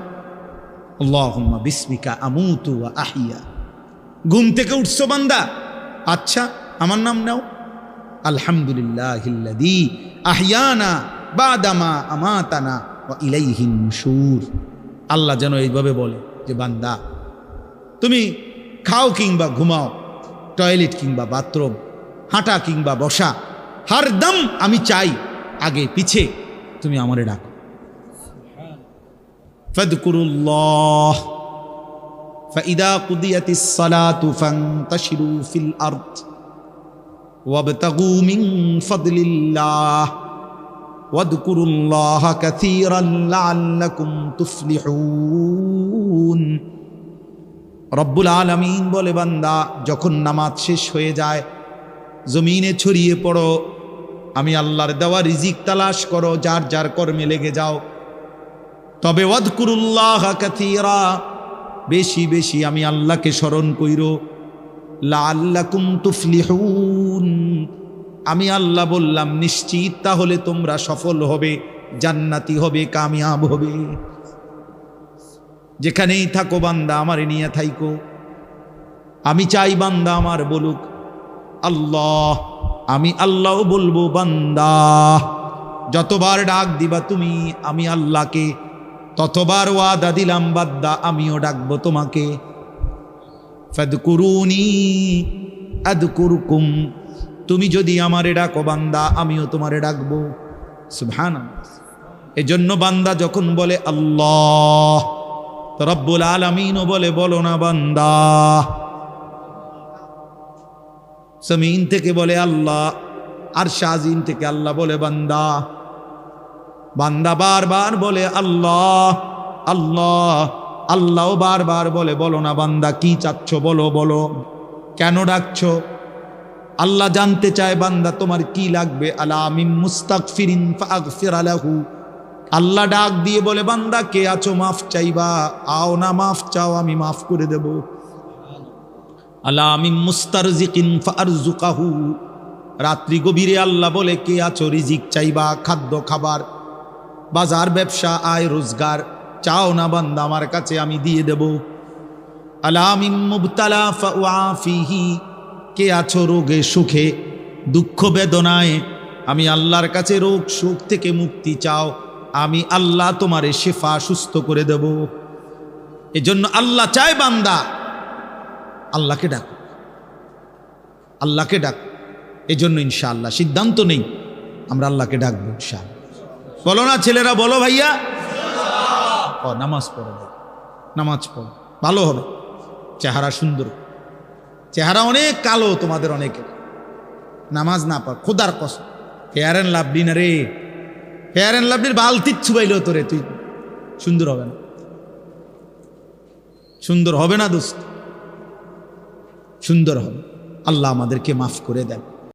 আল্লাহুম্মা বিসমিকা আমুতু ওয়া আহইয়া। ঘুম থেকে উঠছো বান্দা, আচ্ছা আমার নাম নাও। আলহামদুলিল্লাহিল্লাযী আহইয়ানা বাদামা আমাতানা ওয়া ইলাইহিন নুশুর। আল্লাহ যেন এইভাবে বলে যে বান্দা তুমি খাও কিংবা ঘুমাও, টয়লেট কিংবা বাথরুম, হাঁটা কিংবা বসা, হরদম আমি চাই আগে পিছে তুমি আমারে ডাকো। ফাযকুরুল্লাহ ফাইদা কুদিয়াতিস সালাতু ফান্তাশিরু ফিল আরদ ওয়াবতাগু মিন ফাদলিল্লাহ ওয়াযকুরুল্লাহ কাসীরান লাআল্লাকুম তুফলিহুন। রব্বুল আলামিন বলে বান্দা যখন নামাজ শেষ হয়ে যায় জমিনে ছড়িয়ে পড়ো, আমি আল্লাহর দেওয়া রিজিক তালাশ করো, যার যার কর্মে লেগে যাও। তবে ওয়াযকুরুল্লাহ কাসীরা, বেশি বেশি আমি আল্লাহকে স্মরণ কইরো। লাআল্লাকুম তুফলিহুন, আমি আল্লাহ বললাম নিশ্চিত তাহলে তোমরা সফল হবে, জান্নাতি হবে, কামিয়াব হবে। যেখানেই থাকো বান্দা আমারে নিয়ে থাইকো। আমি চাই বান্দা আমার বলুক আল্লাহ, আমি আল্লাহও বলবো বান্দা। যতবার ডাক দিবা তুমি আমি আল্লাহকে, ততবার ওয়াদা দিলাম বান্দা আমিও ডাকবো তোমাকে। ফাদকুরুনি আযকুরকুম, তুমি যদি আমারে ডাকো বান্দা আমিও তোমারে ডাকবো। সুবহানাল্লাহ। এজন্য বান্দা যখন বলে আল্লাহ, তো রব্বুল আলামিনও বলে বলো না বান্দা। জমিন থেকে বলে আল্লাহ, আরশ আজিম থেকে আল্লাহ বলে বান্দা। বান্দা বারবার বলে আল্লাহ আল্লাহ, আল্লাহও বারবার বলে বলো না বান্দা কি চাচ্ছ বলো, বলো কেন ডাকছো। আল্লাহ জানতে চায় বান্দা তোমার কি লাগবে। আলা মিন মুস্তাগফিরিন ফাগফির লাহু। আল্লাহ ডাক দিয়ে বলে বান্দা কে আছো মাফ চাইবা, আও না মাফ চাও আমি মাফ করে দেব। আলা মিন মুস্তারজিকিন ফারজুকাহু। রাত্রি গভীরে আল্লাহ বলে কে আছো রিজিক চাইবা, খাদ্য খাবার, বাজার ব্যবসা, আয় রোজগার চাও না বান্দা আমার কাছে আমি দিয়ে দেব। আলা মিন মুবতালা ফাউআফিহি। কে আছো রোগে সুখে দুঃখ বেদনায়, আমি আল্লাহর কাছে রোগ সুখ থেকে মুক্তি চাও, আমি আল্লাহ তোমারে শিফা সুস্থ করে দেব। এজন্য আল্লাহ চায় বান্দা আল্লাহকে ডাক, আল্লাহকে ডাক। এজন্য ইনশাআল্লাহ সিদ্ধান্ত নেই আমরা আল্লাহকে ডাকবো ইনশাআল্লাহ। বলো না ছেলেরা, বলো ভাইয়া। নামাজ পড়ো, নামাজ পড়ো, ভালো হবে। চেহারা সুন্দর, চেহারা অনেক কালো তোমাদের অনেকের, নামাজ না পড় খোদার কসম। ফেয়ার অ্যান্ড লাভলি না রে, ফেয়ার অ্যান্ড লাভলির বালতি ছুবাইল তোরে, তুই সুন্দর হবে না, সুন্দর হবে না দোস্ত, সুন্দর হবে। আল্লাহ আমাদেরকে মাফ করে দেন।